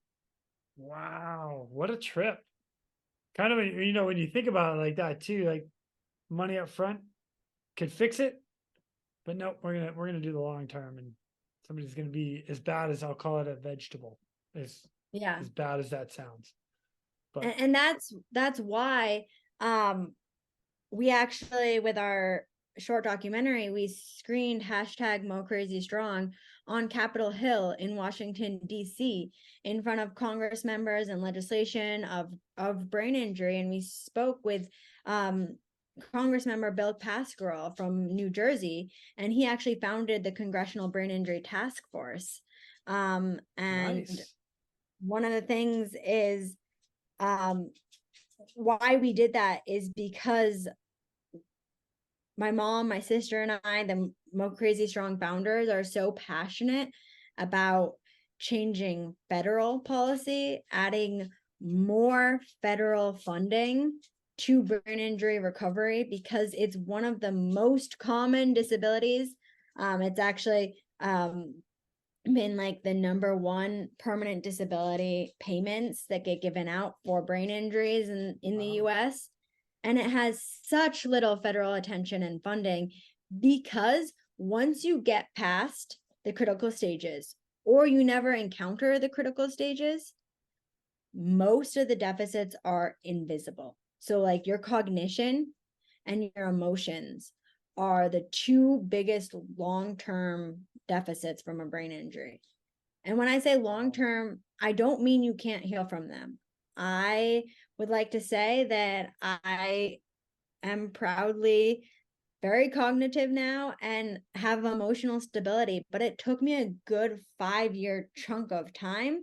Wow, what a trip. Kind of, you know, when you think about it like that too, like money up front could fix it, but no, we're gonna do the long term, and somebody's gonna be as bad as, I'll call it, a vegetable. As bad as that sounds. But and that's why we actually, with our short documentary, we screened #MoCrazyStrong on Capitol Hill in Washington, D.C. in front of Congress members and legislation of brain injury. And we spoke with Congress member Bill Pascrell from New Jersey, and he actually founded the Congressional Brain Injury Task Force. And one of the things is why we did that is because my mom, my sister, and I, the MoCrazyStrong founders, are so passionate about changing federal policy, adding more federal funding to brain injury recovery, because it's one of the most common disabilities. It's actually been like the #1 permanent disability payments that get given out for brain injuries in the US. And it has such little federal attention and funding because once you get past the critical stages or you never encounter the critical stages, most of the deficits are invisible. So like your cognition and your emotions are the two biggest long-term deficits from a brain injury. And when I say long-term, I don't mean you can't heal from them. I would like to say that I am proudly very cognitive now and have emotional stability, but it took me a good 5-year chunk of time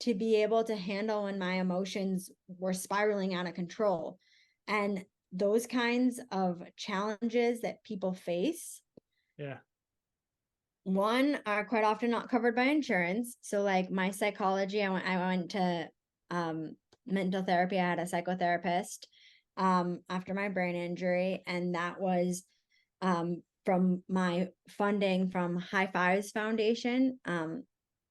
to be able to handle when my emotions were spiraling out of control. And those kinds of challenges that people face, one, are quite often not covered by insurance. So like my psychology, I went to mental therapy. I had a psychotherapist after my brain injury, and that was from my funding from High Fives Foundation,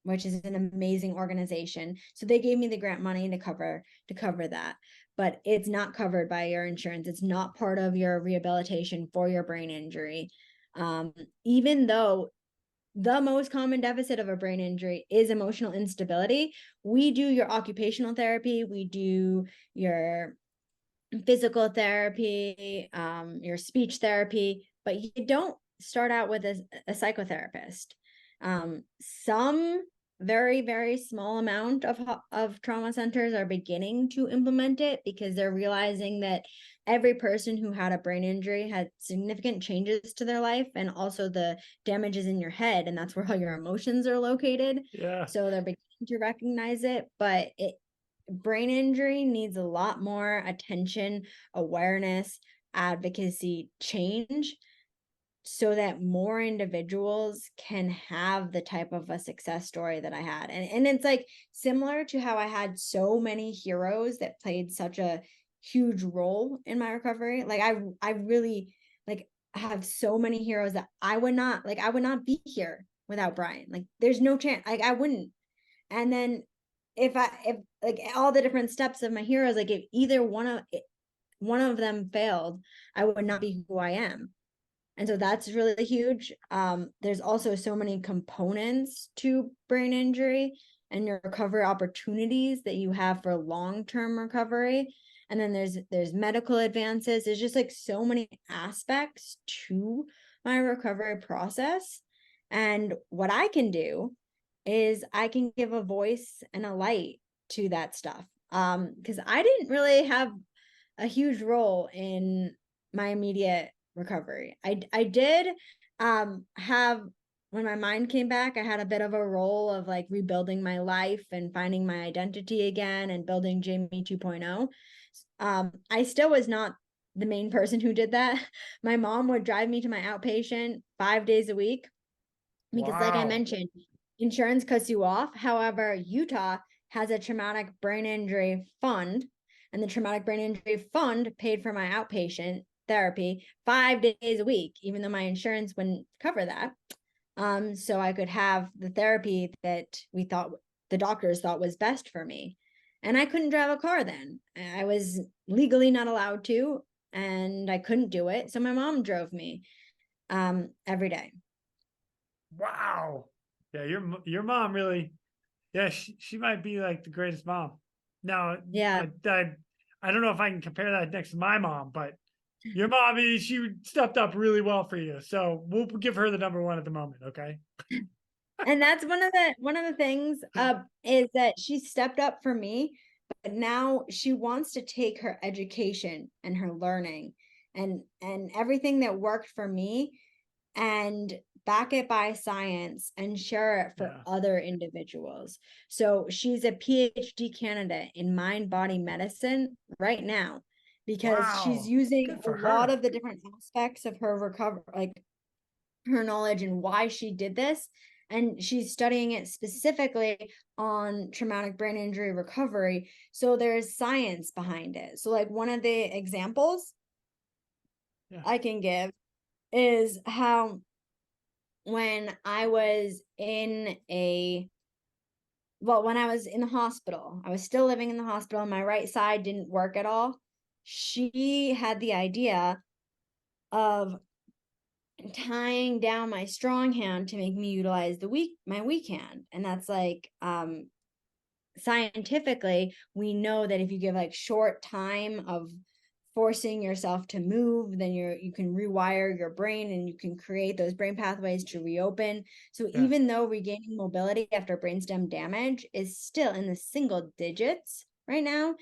which is an amazing organization. So they gave me the grant money to cover that, but it's not covered by your insurance. It's not part of your rehabilitation for your brain injury. Even though the most common deficit of a brain injury is emotional instability, we do your occupational therapy, we do your physical therapy, your speech therapy, but you don't start out with a psychotherapist. Some very, very small amount of trauma centers are beginning to implement it because they're realizing that every person who had a brain injury had significant changes to their life, and also the damages in your head, and that's where all your emotions are located. Yeah. So they're beginning to recognize it, but brain injury needs a lot more attention, awareness, advocacy, change, so that more individuals can have the type of a success story that I had. And it's like similar to how I had so many heroes that played such a huge role in my recovery. Like I really like have so many heroes that I would not be here without Brian. Like there's no chance. Like I wouldn't. And then if like all the different steps of my heroes, like if either one of them failed, I would not be who I am. And so that's really huge. There's also so many components to brain injury and your recovery opportunities that you have for long-term recovery. And then there's medical advances. There's just like so many aspects to my recovery process. And what I can do is I can give a voice and a light to that stuff. Because I didn't really have a huge role in my immediate recovery. I did have, when my mind came back, I had a bit of a role of like rebuilding my life and finding my identity again and building Jamie 2.0. I still was not the main person who did that. My mom would drive me to my outpatient 5 days a week because, like I mentioned, insurance cuts you off. However, Utah has a traumatic brain injury fund, and the traumatic brain injury fund paid for my outpatient therapy 5 days a week, even though my insurance wouldn't cover that. So I could have the therapy that the doctors thought was best for me. And I couldn't drive a car then. I was legally not allowed to, and I couldn't do it. So my mom drove me every day. Wow. Yeah, your mom really, yeah, she might be like the greatest mom. Now, yeah, I don't know if I can compare that next to my mom, but your mom, she stepped up really well for you. So we'll give her the number one at the moment, okay? And that's one of the things is that she stepped up for me, but now she wants to take her education and her learning and everything that worked for me and back it by science and share it for other individuals. So she's a PhD candidate in mind-body medicine right now because she's using a lot of the different aspects of her recovery, like her knowledge and why she did this. And she's studying it specifically on traumatic brain injury recovery. So there's science behind it. So like one of the examples I can give is how when I was in the hospital, I was still living in the hospital. My right side didn't work at all. she had the idea of tying down my strong hand to make me utilize my weak hand. And that's like, scientifically, we know that if you give like short time of forcing yourself to move, then you can rewire your brain and you can create those brain pathways to reopen. So even though regaining mobility after brainstem damage is still in the single digits right now,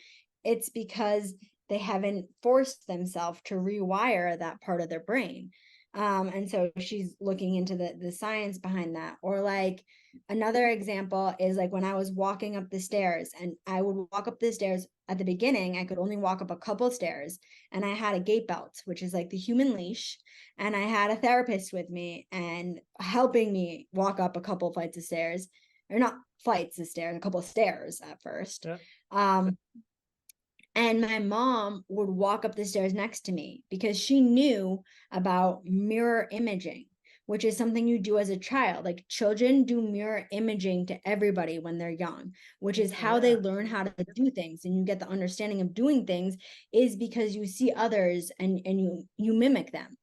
it's because they haven't forced themselves to rewire that part of their brain. And so she's looking into the science behind that. Or like another example is like when I was walking up the stairs, and I would walk up the stairs at the beginning, I could only walk up a couple stairs, and I had a gait belt, which is like the human leash. And I had a therapist with me and helping me walk up a couple flights of stairs, or not flights of stairs, a couple of stairs at first. And my mom would walk up the stairs next to me because she knew about mirror imaging, which is something you do as a child. Like children do mirror imaging to everybody when they're young, which is how they learn how to do things. And you get the understanding of doing things is because you see others and you mimic them.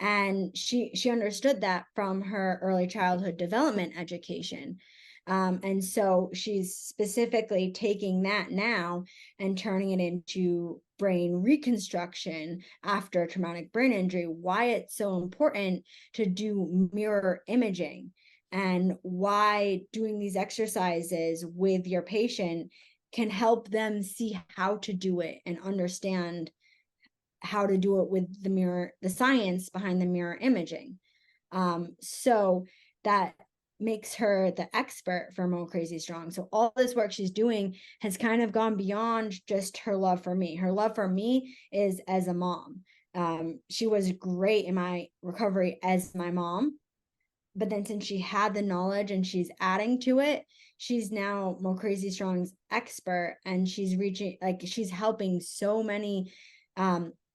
And she understood that from her early childhood development education. And so she's specifically taking that now and turning it into brain reconstruction after traumatic brain injury, why it's so important to do mirror imaging, and why doing these exercises with your patient can help them see how to do it and understand how to do it with the science behind the mirror imaging. So that makes her the expert for MoCrazy Strong. So all this work she's doing has kind of gone beyond just her love for me. Her love for me is as a mom. She was great in my recovery as my mom. But then since she had the knowledge and she's adding to it, she's now MoCrazy Strong's expert, and she's she's helping so many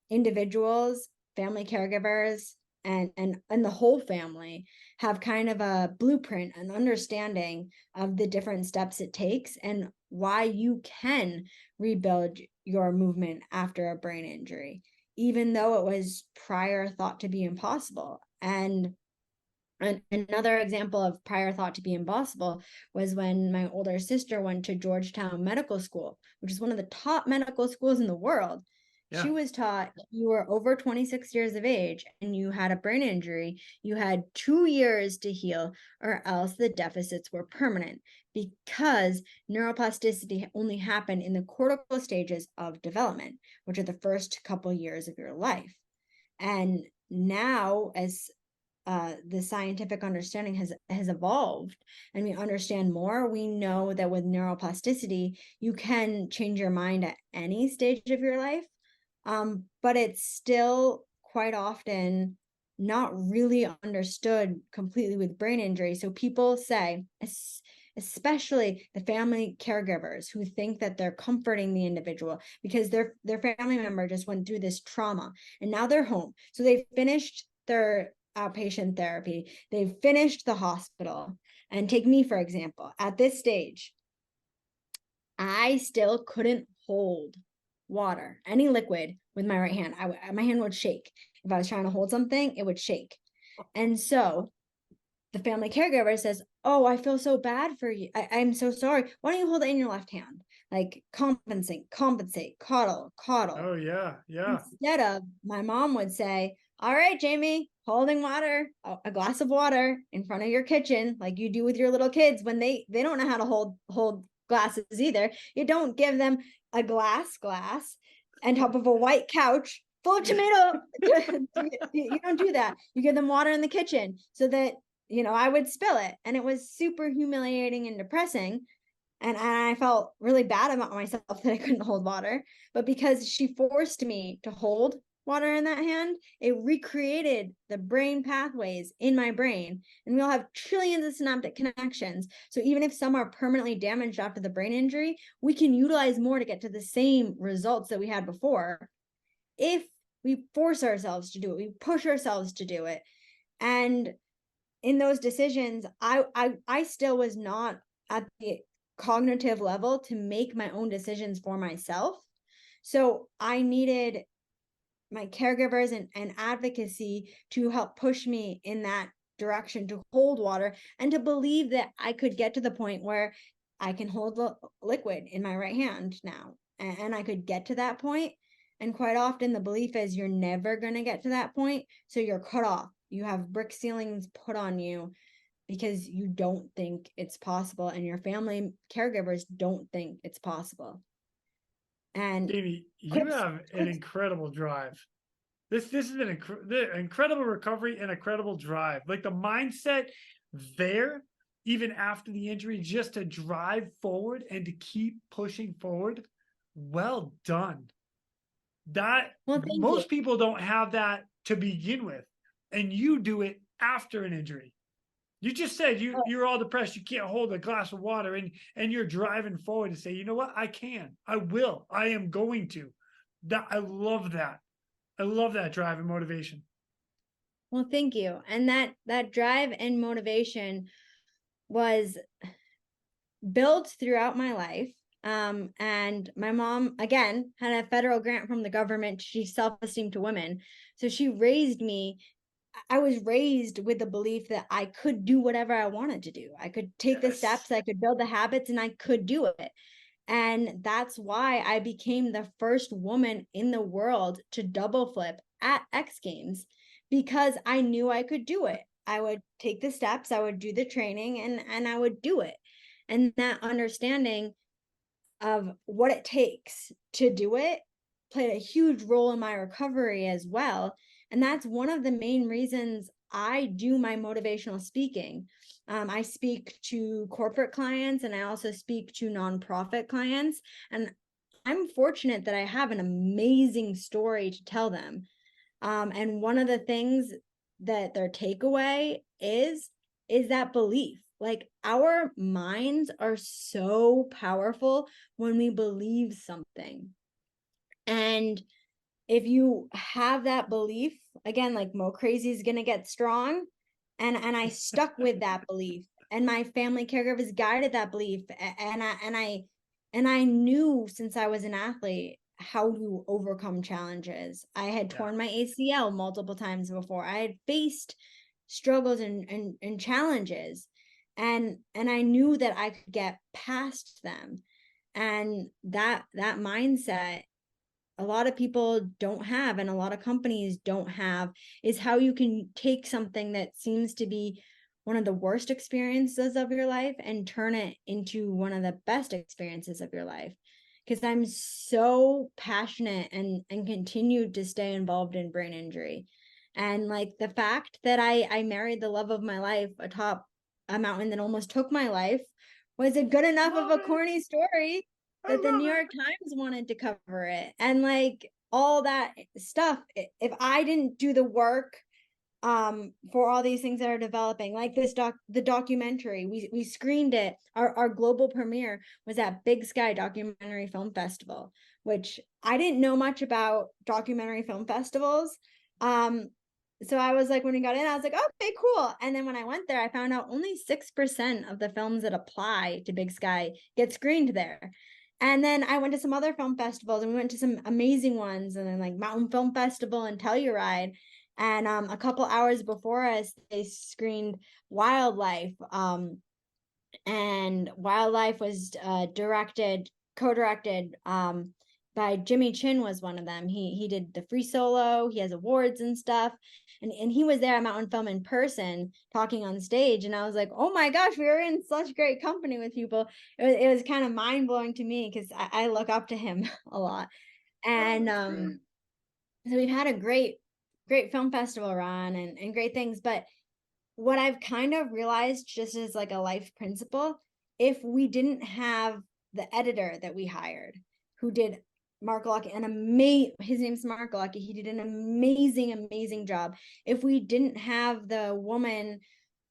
individuals, family caregivers, and the whole family have kind of a blueprint, an understanding of the different steps it takes and why you can rebuild your movement after a brain injury, even though it was prior thought to be impossible. And another example of prior thought to be impossible was when my older sister went to Georgetown Medical School, which is one of the top medical schools in the world. She was taught if you were over 26 years of age and you had a brain injury, you had 2 years to heal, or else the deficits were permanent, because neuroplasticity only happened in the cortical stages of development, which are the first couple years of your life. And now, as the scientific understanding has evolved and we understand more, we know that with neuroplasticity, you can change your mind at any stage of your life. But it's still quite often not really understood completely with brain injury. So people say, especially the family caregivers who think that they're comforting the individual because their family member just went through this trauma and now they're home. So they've finished their outpatient therapy, they've finished the hospital. And take me, for example, at this stage, I still couldn't hold water, any liquid, with my right hand. My hand would shake. If I was trying to hold something, it would shake. And so the family caregiver says, "Oh, I feel so bad for you. I'm so sorry. Why don't you hold it in your left hand? Like compensate, coddle. Oh, yeah. Instead of, my mom would say, all right, Jamie, holding water, a glass of water in front of your kitchen, like you do with your little kids when they don't know how to hold glasses either. You don't give them a glass on top of a white couch full of tomato. You don't do that. You give them water in the kitchen so that, I would spill it. And it was super humiliating and depressing. And I felt really bad about myself that I couldn't hold water. But because she forced me to hold water in that hand, it recreated the brain pathways in my brain. And we all have trillions of synaptic connections. So even if some are permanently damaged after the brain injury, we can utilize more to get to the same results that we had before if we force ourselves to do it, we push ourselves to do it. And in those decisions, I still was not at the cognitive level to make my own decisions for myself. So I needed my caregivers and advocacy to help push me in that direction, to hold water and to believe that I could get to the point where I can hold liquid in my right hand now. And I could get to that point. And quite often the belief is you're never going to get to that point. So you're cut off. You have brick ceilings put on you because you don't think it's possible, and your family caregivers don't think it's possible. And Jamie, you quick, have an quick incredible drive. This is an incredible recovery and incredible drive. Like the mindset there, even after the injury, just to drive forward and to keep pushing forward. Well done. That well, thank you. most people don't have that to begin with, and you do it after an injury. You just said you're all depressed, you can't hold a glass of water, and you're driving forward to say, you know what, I can, I will, I am going to. That I love that. I love that drive and motivation. Well, thank you. And that drive and motivation was built throughout my life. And my mom, again, had a federal grant from the government. She's self-esteem to women. So she raised me. I was raised with the belief that I could do whatever I wanted to do. I could take the steps, I could build the habits, and I could do it. And that's why I became the first woman in the world to double flip at X Games, because I knew I could do it. I would take the steps, I would do the training, and I would do it. And that understanding of what it takes to do it played a huge role in my recovery as well. And that's one of the main reasons I do my motivational speaking. I speak to corporate clients, and I also speak to nonprofit clients. And I'm fortunate that I have an amazing story to tell them. And one of the things that their takeaway is that belief. Like, our minds are so powerful when we believe something. And if you have that belief, again, like MoCrazy is going to get strong. And I stuck with that belief, and my family caregivers guided that belief. And I knew since I was an athlete how to overcome challenges. I had torn my ACL multiple times before. I had faced struggles and challenges, and I knew that I could get past them. And that mindset, a lot of people don't have, and a lot of companies don't have, is how you can take something that seems to be one of the worst experiences of your life and turn it into one of the best experiences of your life. Because I'm so passionate and continued to stay involved in brain injury. And like the fact that I married the love of my life atop a mountain that almost took my life was a good enough of a corny story that the New York Times wanted to cover it. And like all that stuff, if I didn't do the work for all these things that are developing, like the documentary, we screened it. Our global premiere was at Big Sky Documentary Film Festival, which I didn't know much about documentary film festivals. So I was like, when we got in, I was like, okay, cool. And then when I went there, I found out only 6% of the films that apply to Big Sky get screened there. And then I went to some other film festivals, and we went to some amazing ones, and then like Mountain Film Festival and Telluride. And a couple hours before us, they screened Wildlife. And Wildlife was co-directed by Jimmy Chin, was one of them. He did the free solo. He has awards and stuff. And he was there at Mountain Film in person talking on stage. And I was like, oh my gosh, we were in such great company with people. It was kind of mind blowing to me, because I look up to him a lot. And so we've had a great film festival run and great things. But what I've kind of realized, just as like a life principle, if we didn't have the editor that we hired, who did Mark Lucky, his name's Mark Lucky, he did an amazing job. If we didn't have the woman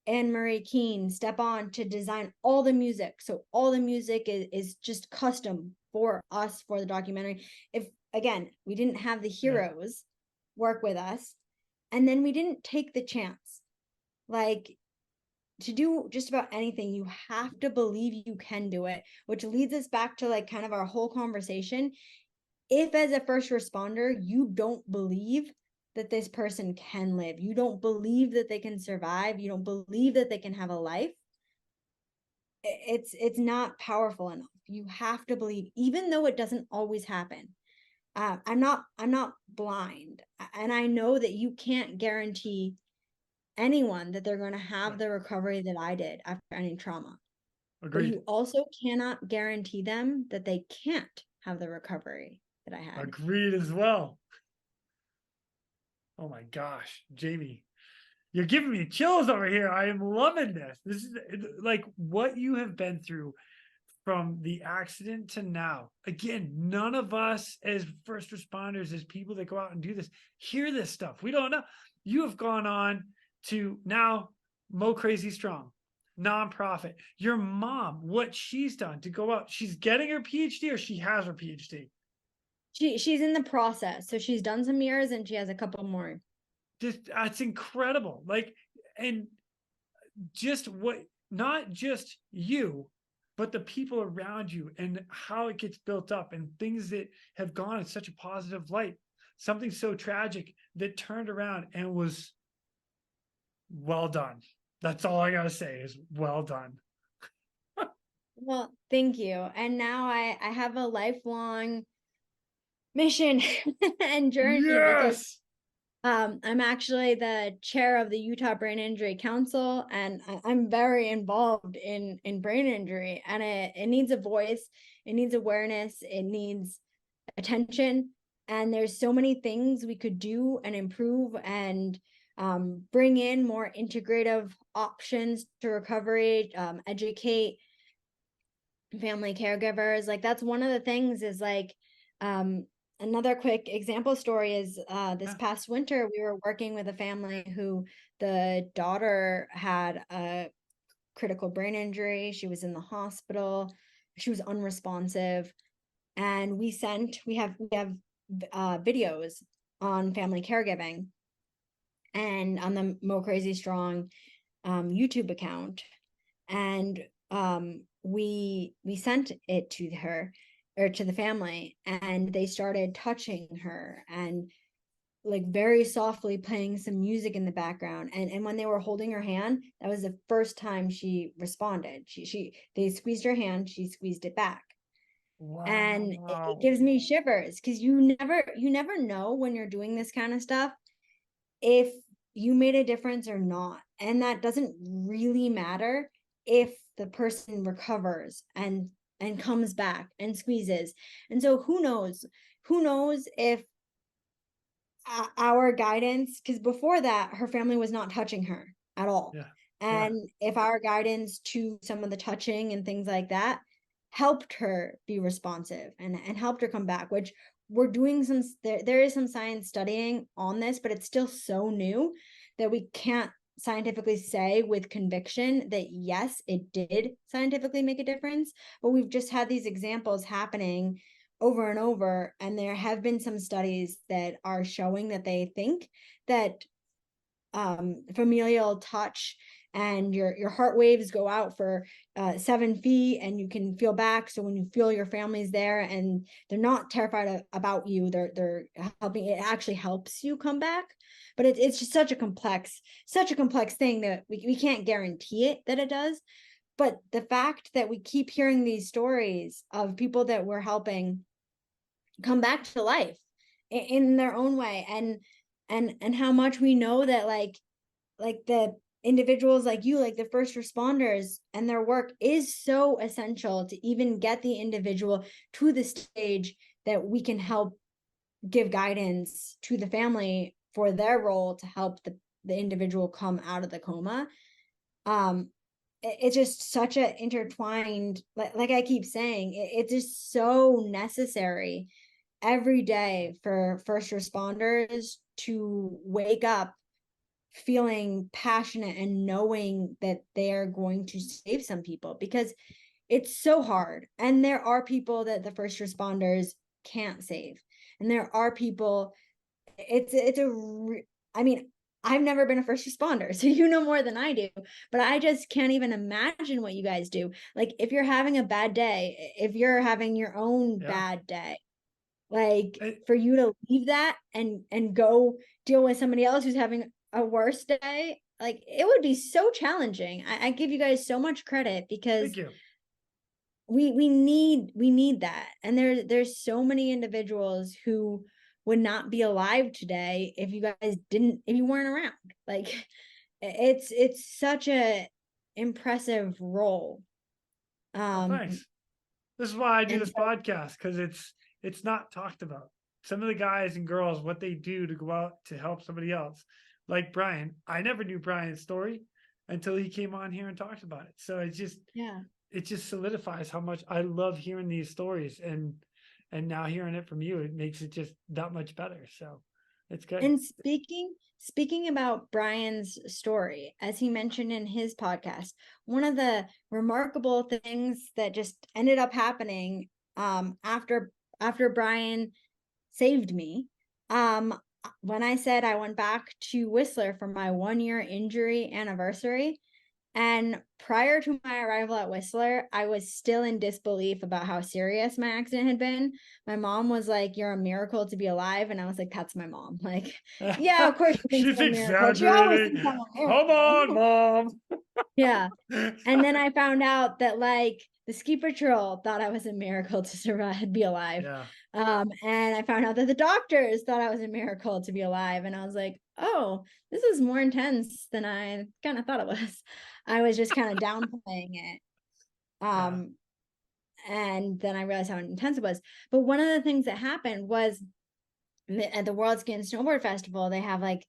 Anne Marie Keene step on to design all the music, so all the music is just custom for us for the documentary. If again we didn't have the heroes work with us, and then we didn't take the chance, like, to do just about anything, you have to believe you can do it, which leads us back to like kind of our whole conversation. if as a first responder, you don't believe that this person can live, you don't believe that they can survive, you don't believe that they can have a life, it's not powerful enough. You have to believe, even though it doesn't always happen. I'm not blind, and I know that you can't guarantee anyone that they're going to have the recovery that I did after any trauma. But Agreed. you also cannot guarantee them that they can't have the recovery that I had. Agreed as well. Oh my gosh, Jamie, you're giving me chills over here. I am loving this. This is like what you have been through from the accident to now. Again, none of us as first responders, as people that go out and do this, hear this stuff. We don't know. You have gone on to now MoCrazy Strong, nonprofit. Your mom, what she's done to go out, she's getting her PhD or she has her PhD? She's in the process. So she's done some years and she has a couple more. Just that's incredible. Like, and just what, not just you, but the people around you and how it gets built up and things that have gone in such a positive light. Something so tragic that turned around and was well done. That's all I gotta say is well done. Well, thank you. And now I have a lifelong mission and journey because I'm actually the chair of the Utah Brain Injury Council, and I'm very involved in brain injury, and it needs a voice, it needs awareness, it needs attention, and there's so many things we could do and improve and bring in more integrative options to recovery, educate family caregivers. Like that's one of the things is like another quick example story is this past winter we were working with a family who the daughter had a critical brain injury. She was in the hospital, she was unresponsive, and we have videos on family caregiving and on the MoCrazy Strong YouTube account, and we sent it to her or to the family, and they started touching her and like very softly playing some music in the background, and when they were holding her hand, that was the first time she responded. They squeezed her hand, she squeezed it back. Wow. And it gives me shivers because you never know when you're doing this kind of stuff if you made a difference or not, and that doesn't really matter if the person recovers and comes back and squeezes. And so who knows if our guidance, because before that her family was not touching her at all. And if our guidance to some of the touching and things like that helped her be responsive and helped her come back, which we're doing there is some science studying on this, but it's still so new that we can't scientifically say with conviction that yes, it did scientifically make a difference. But we've just had these examples happening over and over, and there have been some studies that are showing that they think that familial touch and your heart waves go out for 7 feet and you can feel back. So when you feel your family's there and they're not terrified about you, they're helping, it actually helps you come back. But it's just such a complex thing that we can't guarantee it that it does. But the fact that we keep hearing these stories of people that we're helping come back to life in their own way, and how much we know that like the individuals like you, like the first responders, and their work is so essential to even get the individual to the stage that we can help give guidance to the family for their role to help the individual come out of the coma. It's just such a intertwined, like I keep saying, it's just so necessary every day for first responders to wake up feeling passionate and knowing that they're going to save some people, because it's so hard. And there are people that the first responders can't save. And there are people, I mean, I've never been a first responder, so you know more than I do, but I just can't even imagine what you guys do. Like if you're having a bad day, if you're having your own bad day, like for you to leave that and go deal with somebody else who's having a worse day, like it would be so challenging. I give you guys so much credit because we need that. And there's so many individuals who would not be alive today if you guys if you weren't around. Like it's such a impressive role. Thanks. This is why I do this podcast, because it's not talked about. Some of the guys and girls, what they do to go out to help somebody else, like Brian. I never knew Brian's story until he came on here and talked about it. So it just solidifies how much I love hearing these stories, and now hearing it from you, it makes it just that much better. So it's good. And speaking about Brian's story, as he mentioned in his podcast, one of the remarkable things that just ended up happening after Brian saved me, when I said I went back to Whistler for my 1-year injury anniversary, and prior to my arrival at Whistler, I was still in disbelief about how serious my accident had been. My mom was like, "You're a miracle to be alive." And I was like, "That's my mom." Like, yeah, of course she's exaggerating. Come on, Mom. Yeah. And then I found out that like the ski patrol thought I was a miracle to survive, be alive. Yeah. And I found out that the doctors thought I was a miracle to be alive. And I was like, oh, this is more intense than I kind of thought it was. I was just kind of downplaying it. And then I realized how intense it was. But one of the things that happened was at the World Ski and Snowboard Festival, they have like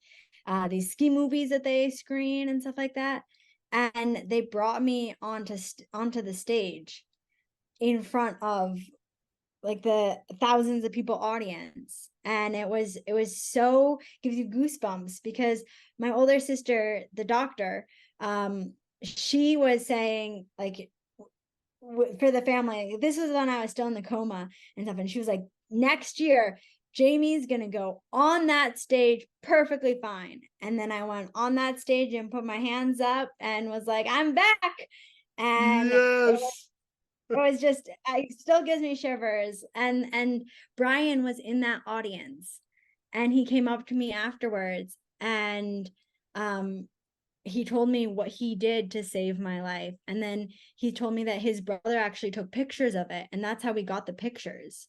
these ski movies that they screen and stuff like that. And they brought me onto the stage in front of like the thousands of people audience. And it was so, gives you goosebumps, because my older sister, the doctor, she was saying like, for the family, this was when I was still in the coma and stuff. And she was like, next year, Jamie's going to go on that stage perfectly fine. And then I went on that stage and put my hands up and was like, I'm back. And yes. it was just, it still gives me shivers. And Brian was in that audience, and he came up to me afterwards, and he told me what he did to save my life. And then he told me that his brother actually took pictures of it, and that's how we got the pictures.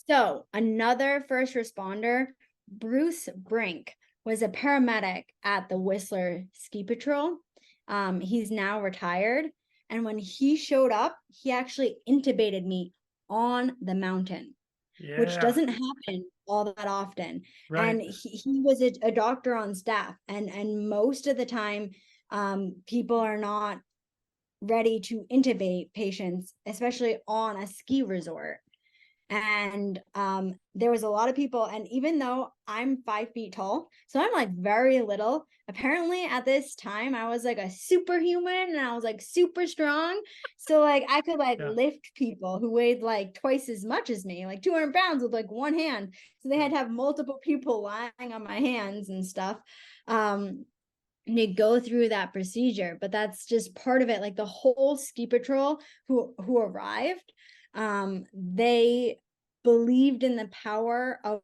So another first responder, Bruce Brink, was a paramedic at the Whistler Ski Patrol. He's now retired. And when he showed up, he actually intubated me on the mountain, which doesn't happen all that often. Right. And he was a doctor on staff. And most of the time, people are not ready to intubate patients, especially on a ski resort. And there was a lot of people, and even though I'm 5 feet tall, so I'm like very little, apparently at this time I was like a superhuman, and I was like super strong, so like I could like lift people who weighed like twice as much as me, like 200 pounds with like one hand. So they had to have multiple people lying on my hands and stuff to go through that procedure. But that's just part of it. Like the whole ski patrol who arrived, they believed in the power of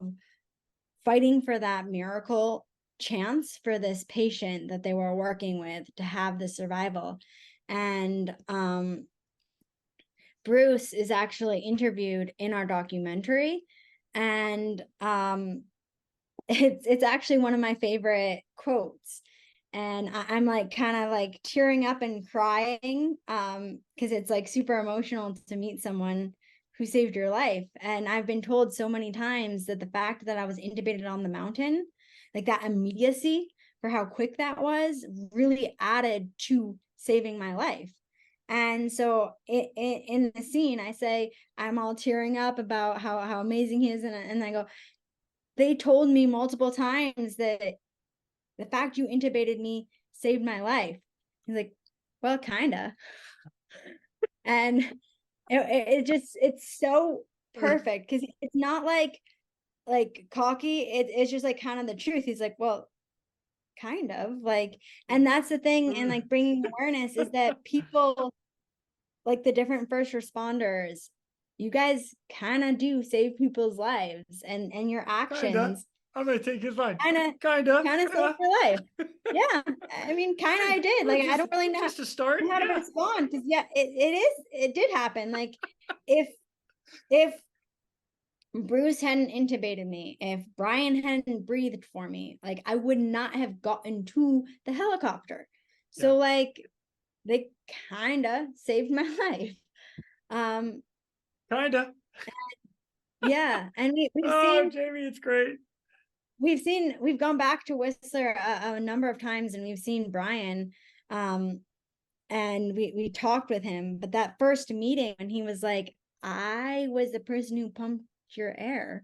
fighting for that miracle chance for this patient that they were working with to have the survival. And Bruce is actually interviewed in our documentary, and it's actually one of my favorite quotes. And I'm like kind of like tearing up and crying because it's like super emotional to meet someone who saved your life. And I've been told so many times that the fact that I was intubated on the mountain, like that immediacy for how quick that was, really added to saving my life. And so in the scene, I say, I'm all tearing up about how amazing he is. And I go, they told me multiple times that the fact you intubated me saved my life. He's like, well, kinda. And it's so perfect, because it's not like cocky. It's just like kind of the truth. He's like, well, kind of like, and that's the thing. And like bringing awareness is that people, like the different first responders, you guys kind of do save people's lives, and your actions I'm gonna take his line. kind of Kind save your life. Yeah, I mean, kind of I did. Like, I don't really know just to start how to respond, because yeah, it did happen. Like, if Bruce hadn't intubated me, if Brian hadn't breathed for me, like, I would not have gotten to the helicopter. So like, they kind of saved my life. Kinda. Yeah, and we've Oh, seen Jamie, it's great. we've gone back to Whistler a number of times, and we've seen Brian, and we talked with him. But that first meeting, when he was like, I was the person who pumped your air,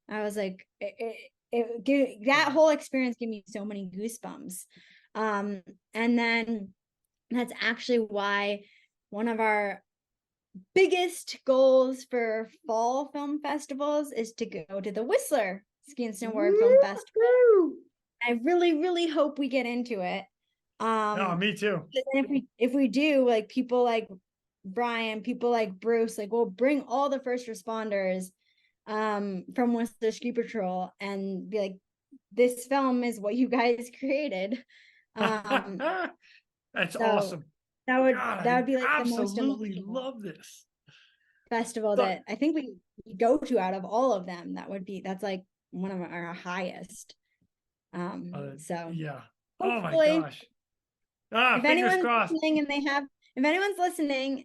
I was like, that whole experience gave me so many goosebumps. And then that's actually why one of our biggest goals for fall film festivals is to go to the Whistler Ski and Snowboard Film Festival. I really, really hope we get into it. Oh, me too. If we do, like, people like Brian, people like Bruce, like, we'll bring all the first responders from Whistler Ski Patrol and be like, this film is what you guys created. That's so awesome. That would be like the most absolutely love this festival that I think we go to out of all of them. That's like one of our highest. So yeah. Oh my gosh. If anyone's listening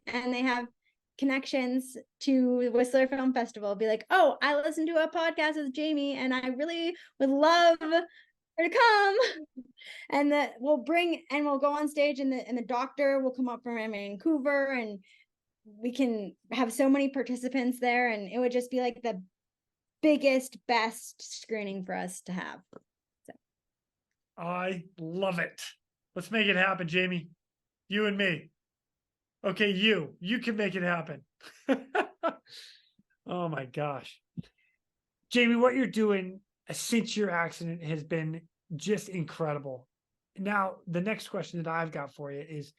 and they have connections to Whistler Film Festival, be like, oh, I listened to a podcast with Jamie and I really would love her to come. And that we'll go on stage, and the doctor will come up from Vancouver, and we can have so many participants there, and it would just be like the biggest, best screening for us to have. So I love it. Let's make it happen, Jamie. You and me. Okay, you can make it happen. Oh my gosh. Jamie, what you're doing since your accident has been just incredible. Now, the next question that I've got for you is,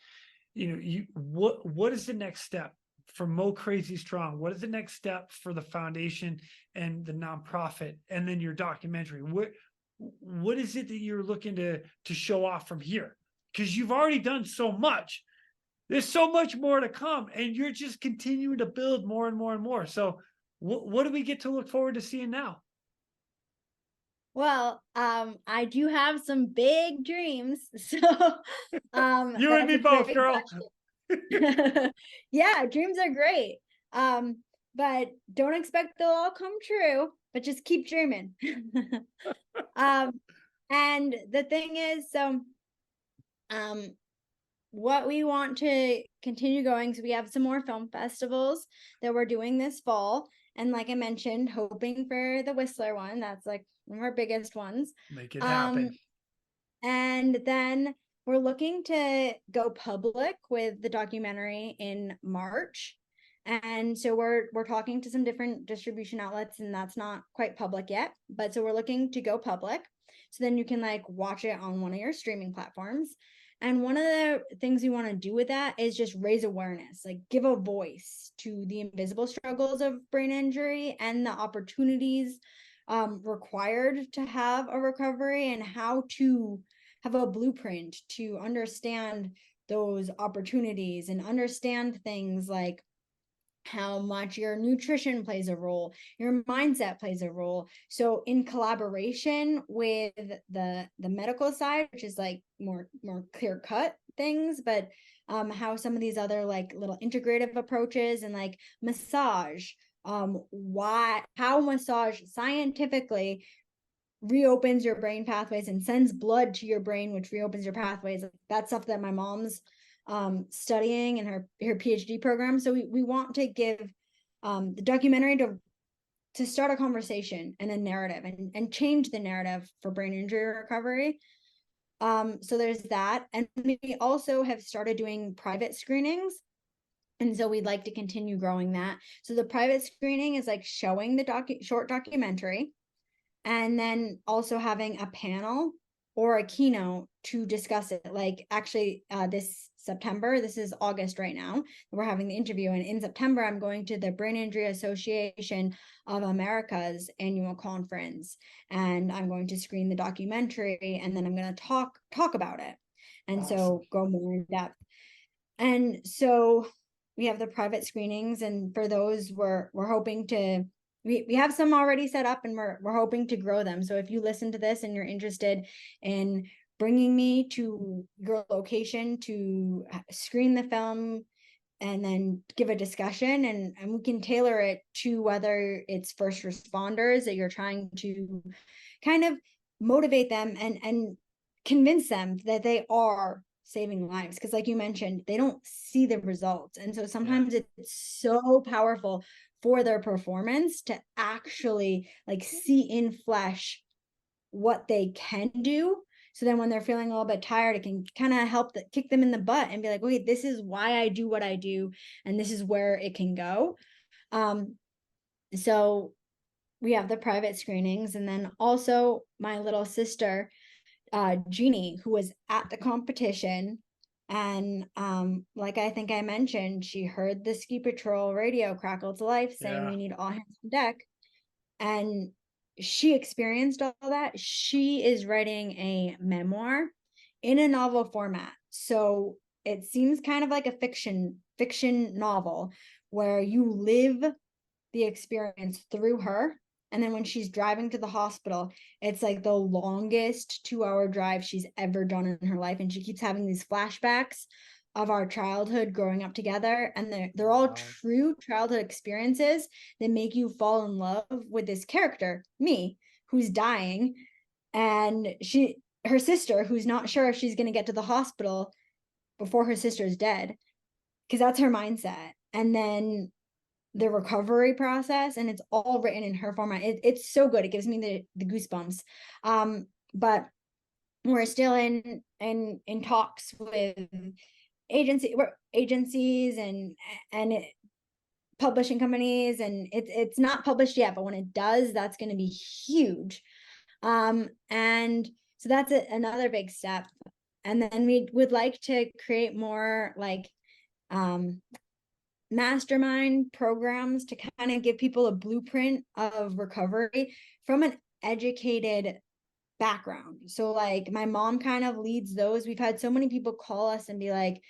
what is the next step for MoCrazy Strong? What is the next step for the foundation and the nonprofit, and then your documentary? What is it that you're looking to show off from here? Because you've already done so much. There's so much more to come, and you're just continuing to build more and more and more. So what do we get to look forward to seeing now? Well, I do have some big dreams. So you and me both, girl. Yeah, dreams are great. But don't expect they'll all come true, but just keep dreaming. And the thing is, so what we want to continue going, so we have some more film festivals that we're doing this fall, and like I mentioned, hoping for the Whistler one. That's like one of our biggest ones. Make it happen. And then we're looking to go public with the documentary in March. And so we're talking to some different distribution outlets, and that's not quite public yet, but so we're looking to go public. So then you can like watch it on one of your streaming platforms. And one of the things we want to do with that is just raise awareness, like give a voice to the invisible struggles of brain injury and the opportunities required to have a recovery, and how to have a blueprint to understand those opportunities and understand things like how much your nutrition plays a role, your mindset plays a role. So in collaboration with the medical side, which is like more clear cut things, but how some of these other like little integrative approaches, and like massage, how massage scientifically reopens your brain pathways and sends blood to your brain, which reopens your pathways. That's stuff that my mom's studying in her PhD program. So we want to give the documentary to start a conversation and a narrative, and change the narrative for brain injury recovery. So there's that. And we also have started doing private screenings, and so we'd like to continue growing that. So the private screening is like showing the short documentary, and then also having a panel or a keynote to discuss it. Like actually this September, this is August right now, we're having the interview. And in September, I'm going to the Brain Injury Association of America's annual conference. And I'm going to screen the documentary, and then I'm going to talk about it. And Awesome. so go more in depth. And so we have the private screenings, and for those we're hoping to, we have some already set up, and we're hoping to grow them. So if you listen to this and you're interested in bringing me to your location to screen the film and then give a discussion, and we can tailor it to whether it's first responders that you're trying to kind of motivate them and convince them that they are saving lives, because like you mentioned, they don't see the results, and so sometimes it's so powerful for their performance to actually like see in flesh what they can do. So then when they're feeling a little bit tired, it can kind of help kick them in the butt and be like, okay, this is why I do what I do, and this is where it can go. So we have the private screenings, and then also my little sister, Jeannie, who was at the competition. And like I think I mentioned, she heard the Ski Patrol radio crackle to life saying we need all hands on deck. And she experienced all that. She is writing a memoir in a novel format. So it seems kind of like a fiction novel where you live the experience through her. And then when she's driving to the hospital, it's like the longest 2-hour drive she's ever done in her life. And she keeps having these flashbacks of our childhood growing up together. And they're all true childhood experiences that make you fall in love with this character, me, who's dying. And her sister, who's not sure if she's going to get to the hospital before her sister's dead, because that's her mindset. And then the recovery process, and it's all written in her format. It's so good. It gives me the goosebumps. But we're still in talks with agencies and publishing companies, and it's not published yet, but when it does, that's going to be huge. And so that's another big step. And then we would like to create more like mastermind programs to kind of give people a blueprint of recovery from an educated background. So like my mom kind of leads those. We've had so many people call us and be like,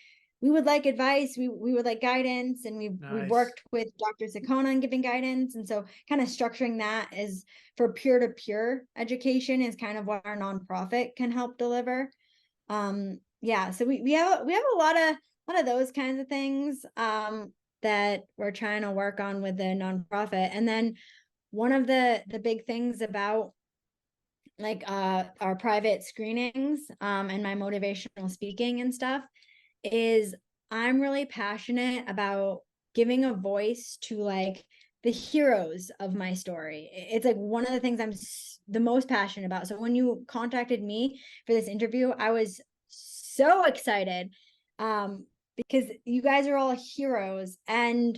we would like advice, we would like guidance, and we've worked with Dr. Sakona on giving guidance. And so kind of structuring that is for peer-to-peer education is kind of what our nonprofit can help deliver. Yeah, so we have a lot of those kinds of things that we're trying to work on with the nonprofit. And then one of the big things about like our private screenings and my motivational speaking and stuff is I'm really passionate about giving a voice to like the heroes of my story. It's like one of the things I'm the most passionate about. So when you contacted me for this interview, I was so excited because you guys are all heroes. And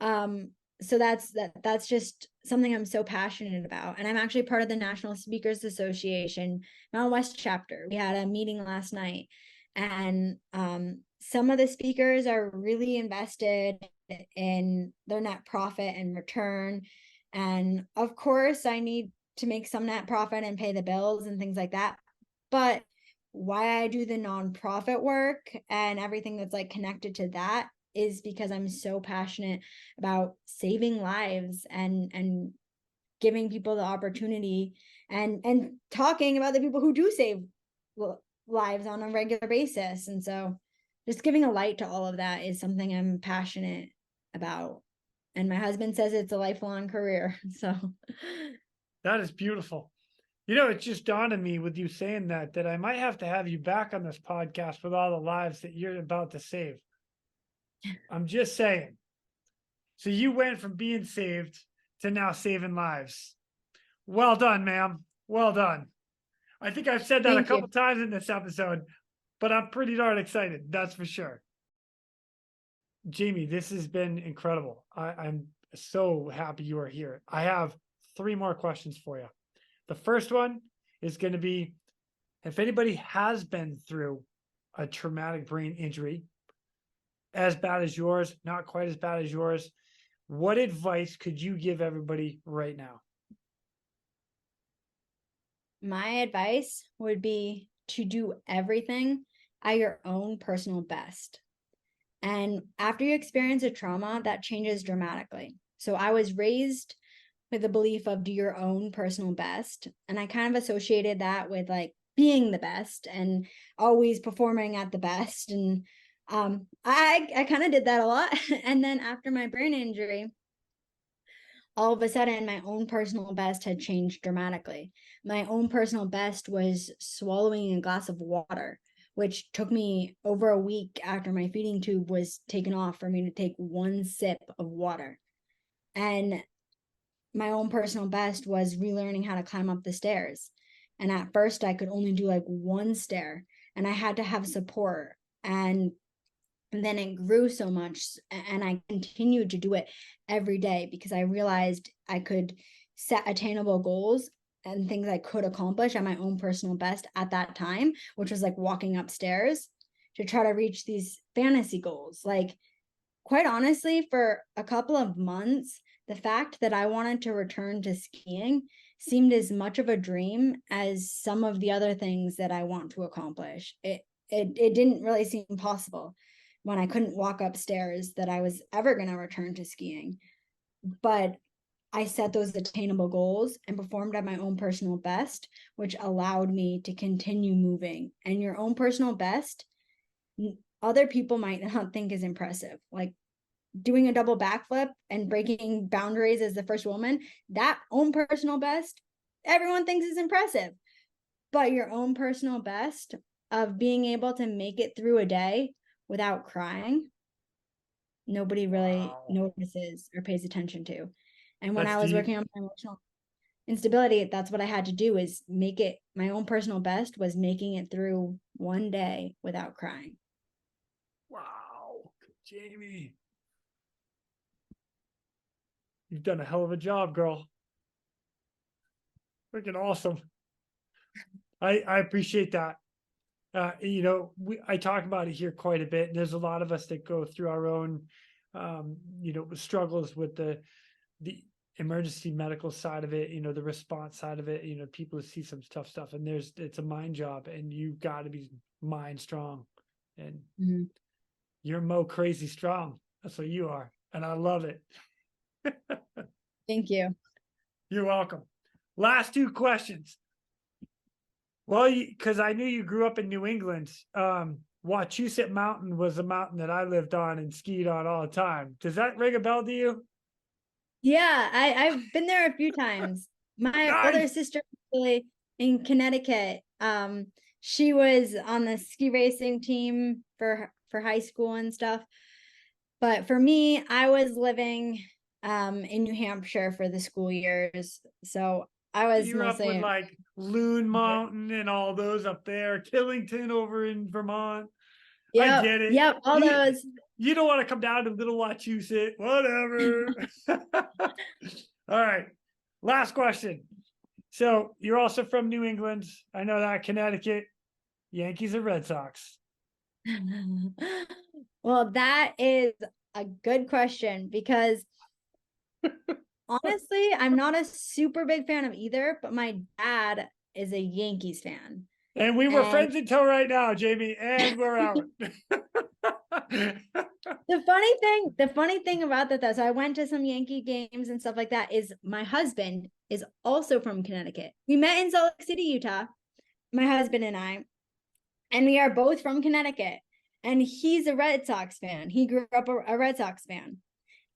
so that's just something I'm so passionate about. And I'm actually part of the National Speakers Association Mountain West chapter. We had a meeting last night, and some of the speakers are really invested in their net profit and return. And of course, I need to make some net profit and pay the bills and things like that. But why I do the nonprofit work and everything that's like connected to that is because I'm so passionate about saving lives and giving people the opportunity and talking about the people who do save lives on a regular basis. And so just giving a light to all of that is something I'm passionate about. And my husband says it's a lifelong career. So that is beautiful. You know, it just dawned on me with you saying that I might have to have you back on this podcast with all the lives that you're about to save. I'm just saying. So you went from being saved to now saving lives. Well done, ma'am. Well done. I think I've said that a couple times in this episode, but I'm pretty darn excited. That's for sure. Jamie, this has been incredible. I'm so happy you are here. I have 3 more questions for you. The first one is going to be, if anybody has been through a traumatic brain injury, as bad as yours, not quite as bad as yours, what advice could you give everybody right now? My advice would be to do everything at your own personal best. And after you experience a trauma, that changes dramatically. So I was raised with the belief of do your own personal best. And I kind of associated that with like being the best and always performing at the best. And I kind of did that a lot. And then after my brain injury, all of a sudden my own personal best had changed dramatically. My own personal best was swallowing a glass of water, which took me over a week after my feeding tube was taken off for me to take one sip of water. And my own personal best was relearning how to climb up the stairs. And at first I could only do like one stair and I had to have support. And then it grew so much and I continued to do it every day because I realized I could set attainable goals and things I could accomplish at my own personal best at that time, which was like walking upstairs to try to reach these fantasy goals. Like, quite honestly, for a couple of months, the fact that I wanted to return to skiing seemed as much of a dream as some of the other things that I want to accomplish. It didn't really seem possible when I couldn't walk upstairs that I was ever going to return to skiing. But I set those attainable goals and performed at my own personal best, which allowed me to continue moving. And your own personal best, other people might not think is impressive. Like doing a double backflip and breaking boundaries as the first woman, that own personal best, everyone thinks is impressive. But your own personal best of being able to make it through a day without crying, nobody really notices or pays attention to. And when I was working on my emotional instability, that's what I had to do, is make it my own personal best was making it through one day without crying. Wow, Jamie, you've done a hell of a job, girl. Freaking awesome. I appreciate that. I talk about it here quite a bit, and there's a lot of us that go through our own, struggles with the emergency medical side of it, the response side of it. People see some tough stuff, and it's a mind job, and you got to be mind strong, and you're MoCrazy strong. That's what you are, and I love it. Thank you. You're welcome. Last two questions. Well, because I knew you grew up in New England. Wachusett Mountain was a mountain that I lived on and skied on all the time. Does that ring a bell to you? Yeah, I've been there a few times. My older sister actually in Connecticut. She was on the ski racing team for high school and stuff. But for me, I was living in New Hampshire for the school years. So I was You're mostly up with like Loon Mountain and all those up there, Killington over in Vermont. I get it. Yep, all those. You don't want to come down to Little Wachusett, whatever. All right. Last question. So you're also from New England. I know that. Connecticut. Yankees or Red Sox? Well, that is a good question because honestly, I'm not a super big fan of either, but my dad is a Yankees fan. And we were friends until right now, Jamie, and we're out. The funny thing about that though, so I went to some Yankee games and stuff like that, is my husband is also from Connecticut. We met in Salt Lake City, Utah, my husband and I, and we are both from Connecticut. And he's a Red Sox fan. He grew up a Red Sox fan.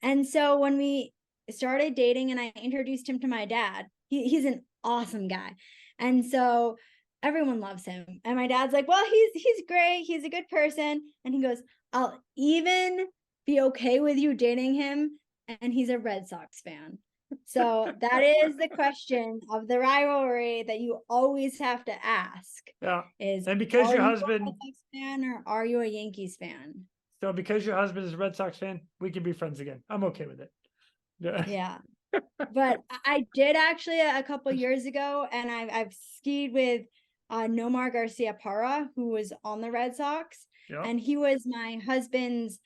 And so when we started dating and I introduced him to my dad, he's an awesome guy. And so everyone loves him. And my dad's like, well, he's great. He's a good person. And he goes, I'll even be okay with you dating him. And he's a Red Sox fan. So that is the question of the rivalry that you always have to ask. Yeah. Is, and because your husband, a Red Sox fan or are you a Yankees fan? So because your husband is a Red Sox fan, we can be friends again. I'm okay with it. Yeah. But I did actually a couple years ago, and I've skied with Nomar Garcia Parra, who was on the Red Sox. Yep. And he was my husband's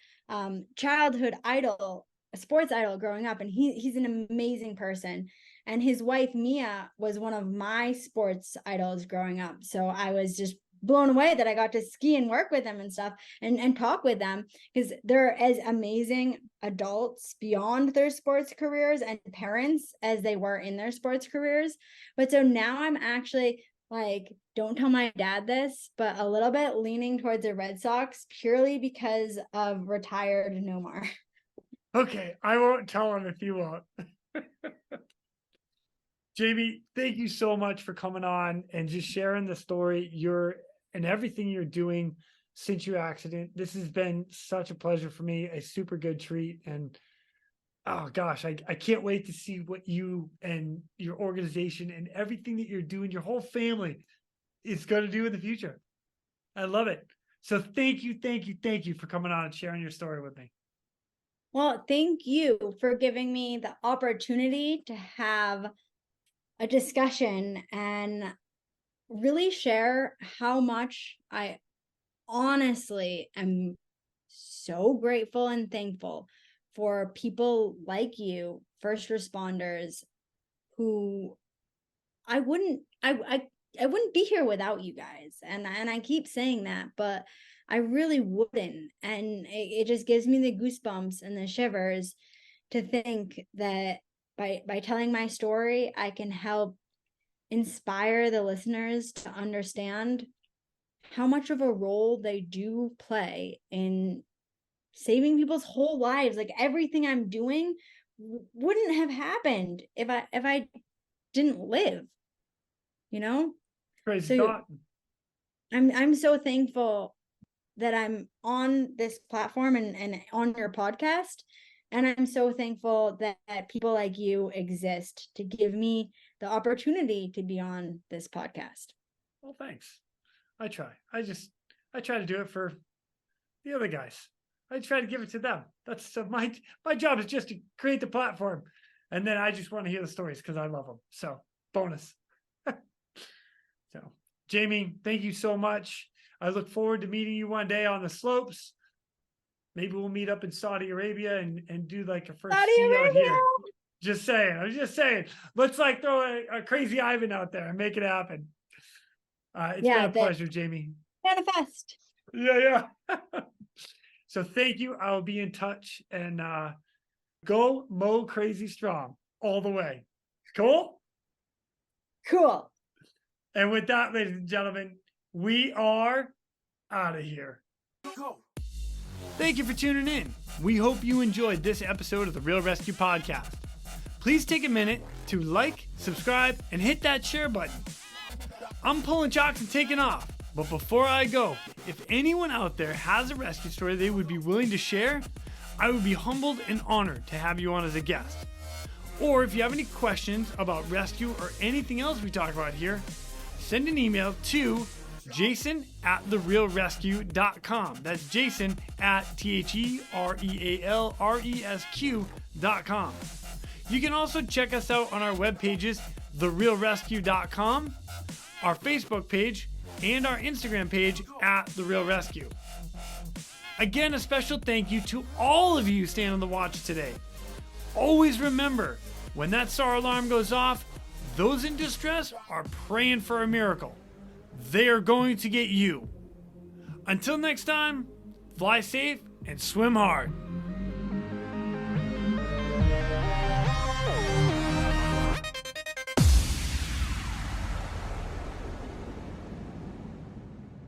childhood idol, a sports idol growing up. And he's an amazing person. And his wife, Mia, was one of my sports idols growing up. So I was just blown away that I got to ski and work with them and stuff and talk with them, because they're as amazing adults beyond their sports careers and parents as they were in their sports careers. But so now I'm actually like, don't tell my dad this, but a little bit leaning towards the Red Sox purely because of retired Nomar. Okay, I won't tell him if you won't. Jamie, thank you so much for coming on and just sharing the story and everything you're doing since your accident. This has been such a pleasure for me, a super good treat. And oh gosh, I can't wait to see what you and your organization and everything that you're doing, your whole family is going to do in the future. I love it. So thank you for coming on and sharing your story with me. Well, thank you for giving me the opportunity to have a discussion and really share how much I honestly am so grateful and thankful for people like you, first responders, who I wouldn't be here without you guys. And I keep saying that, but I really wouldn't. And it just gives me the goosebumps and the shivers to think that by telling my story, I can help inspire the listeners to understand how much of a role they do play in saving people's whole lives. Like, everything I'm doing wouldn't have happened if I didn't live, you know? Crazy thought. I'm so thankful that I'm on this platform and on your podcast. And I'm so thankful that people like you exist to give me the opportunity to be on this podcast. Well, thanks. I try. I try to do it for the other guys. I try to give it to them. That's my job is just to create the platform. And then I just want to hear the stories because I love them. So bonus. So Jamie, thank you so much. I look forward to meeting you one day on the slopes. Maybe we'll meet up in Saudi Arabia and do like a first ski out here. Just saying. I'm just saying. Let's like throw a crazy Ivan out there and make it happen. It's been a pleasure, Jamie. Manifest. Yeah. So thank you. I'll be in touch, and go MoCrazy strong all the way. Cool? Cool. And with that, ladies and gentlemen, we are out of here. Go. Thank you for tuning in. We hope you enjoyed this episode of the Real ResQ podcast. Please take a minute to like, subscribe, and hit that share button. I'm pulling chocks and taking off. But before I go, if anyone out there has a rescue story they would be willing to share, I would be humbled and honored to have you on as a guest. Or if you have any questions about rescue or anything else we talk about here, send an email to jason@therealresq.com. That's Jason at TheRealResQ.com. You can also check us out on our web pages, therealresq.com, our Facebook page, and our Instagram page @TheRealResQ. Again, a special thank you to all of you staying on the watch today. Always remember, when that SAR alarm goes off, those in distress are praying for a miracle. They are going to get you. Until next time, fly safe and swim hard.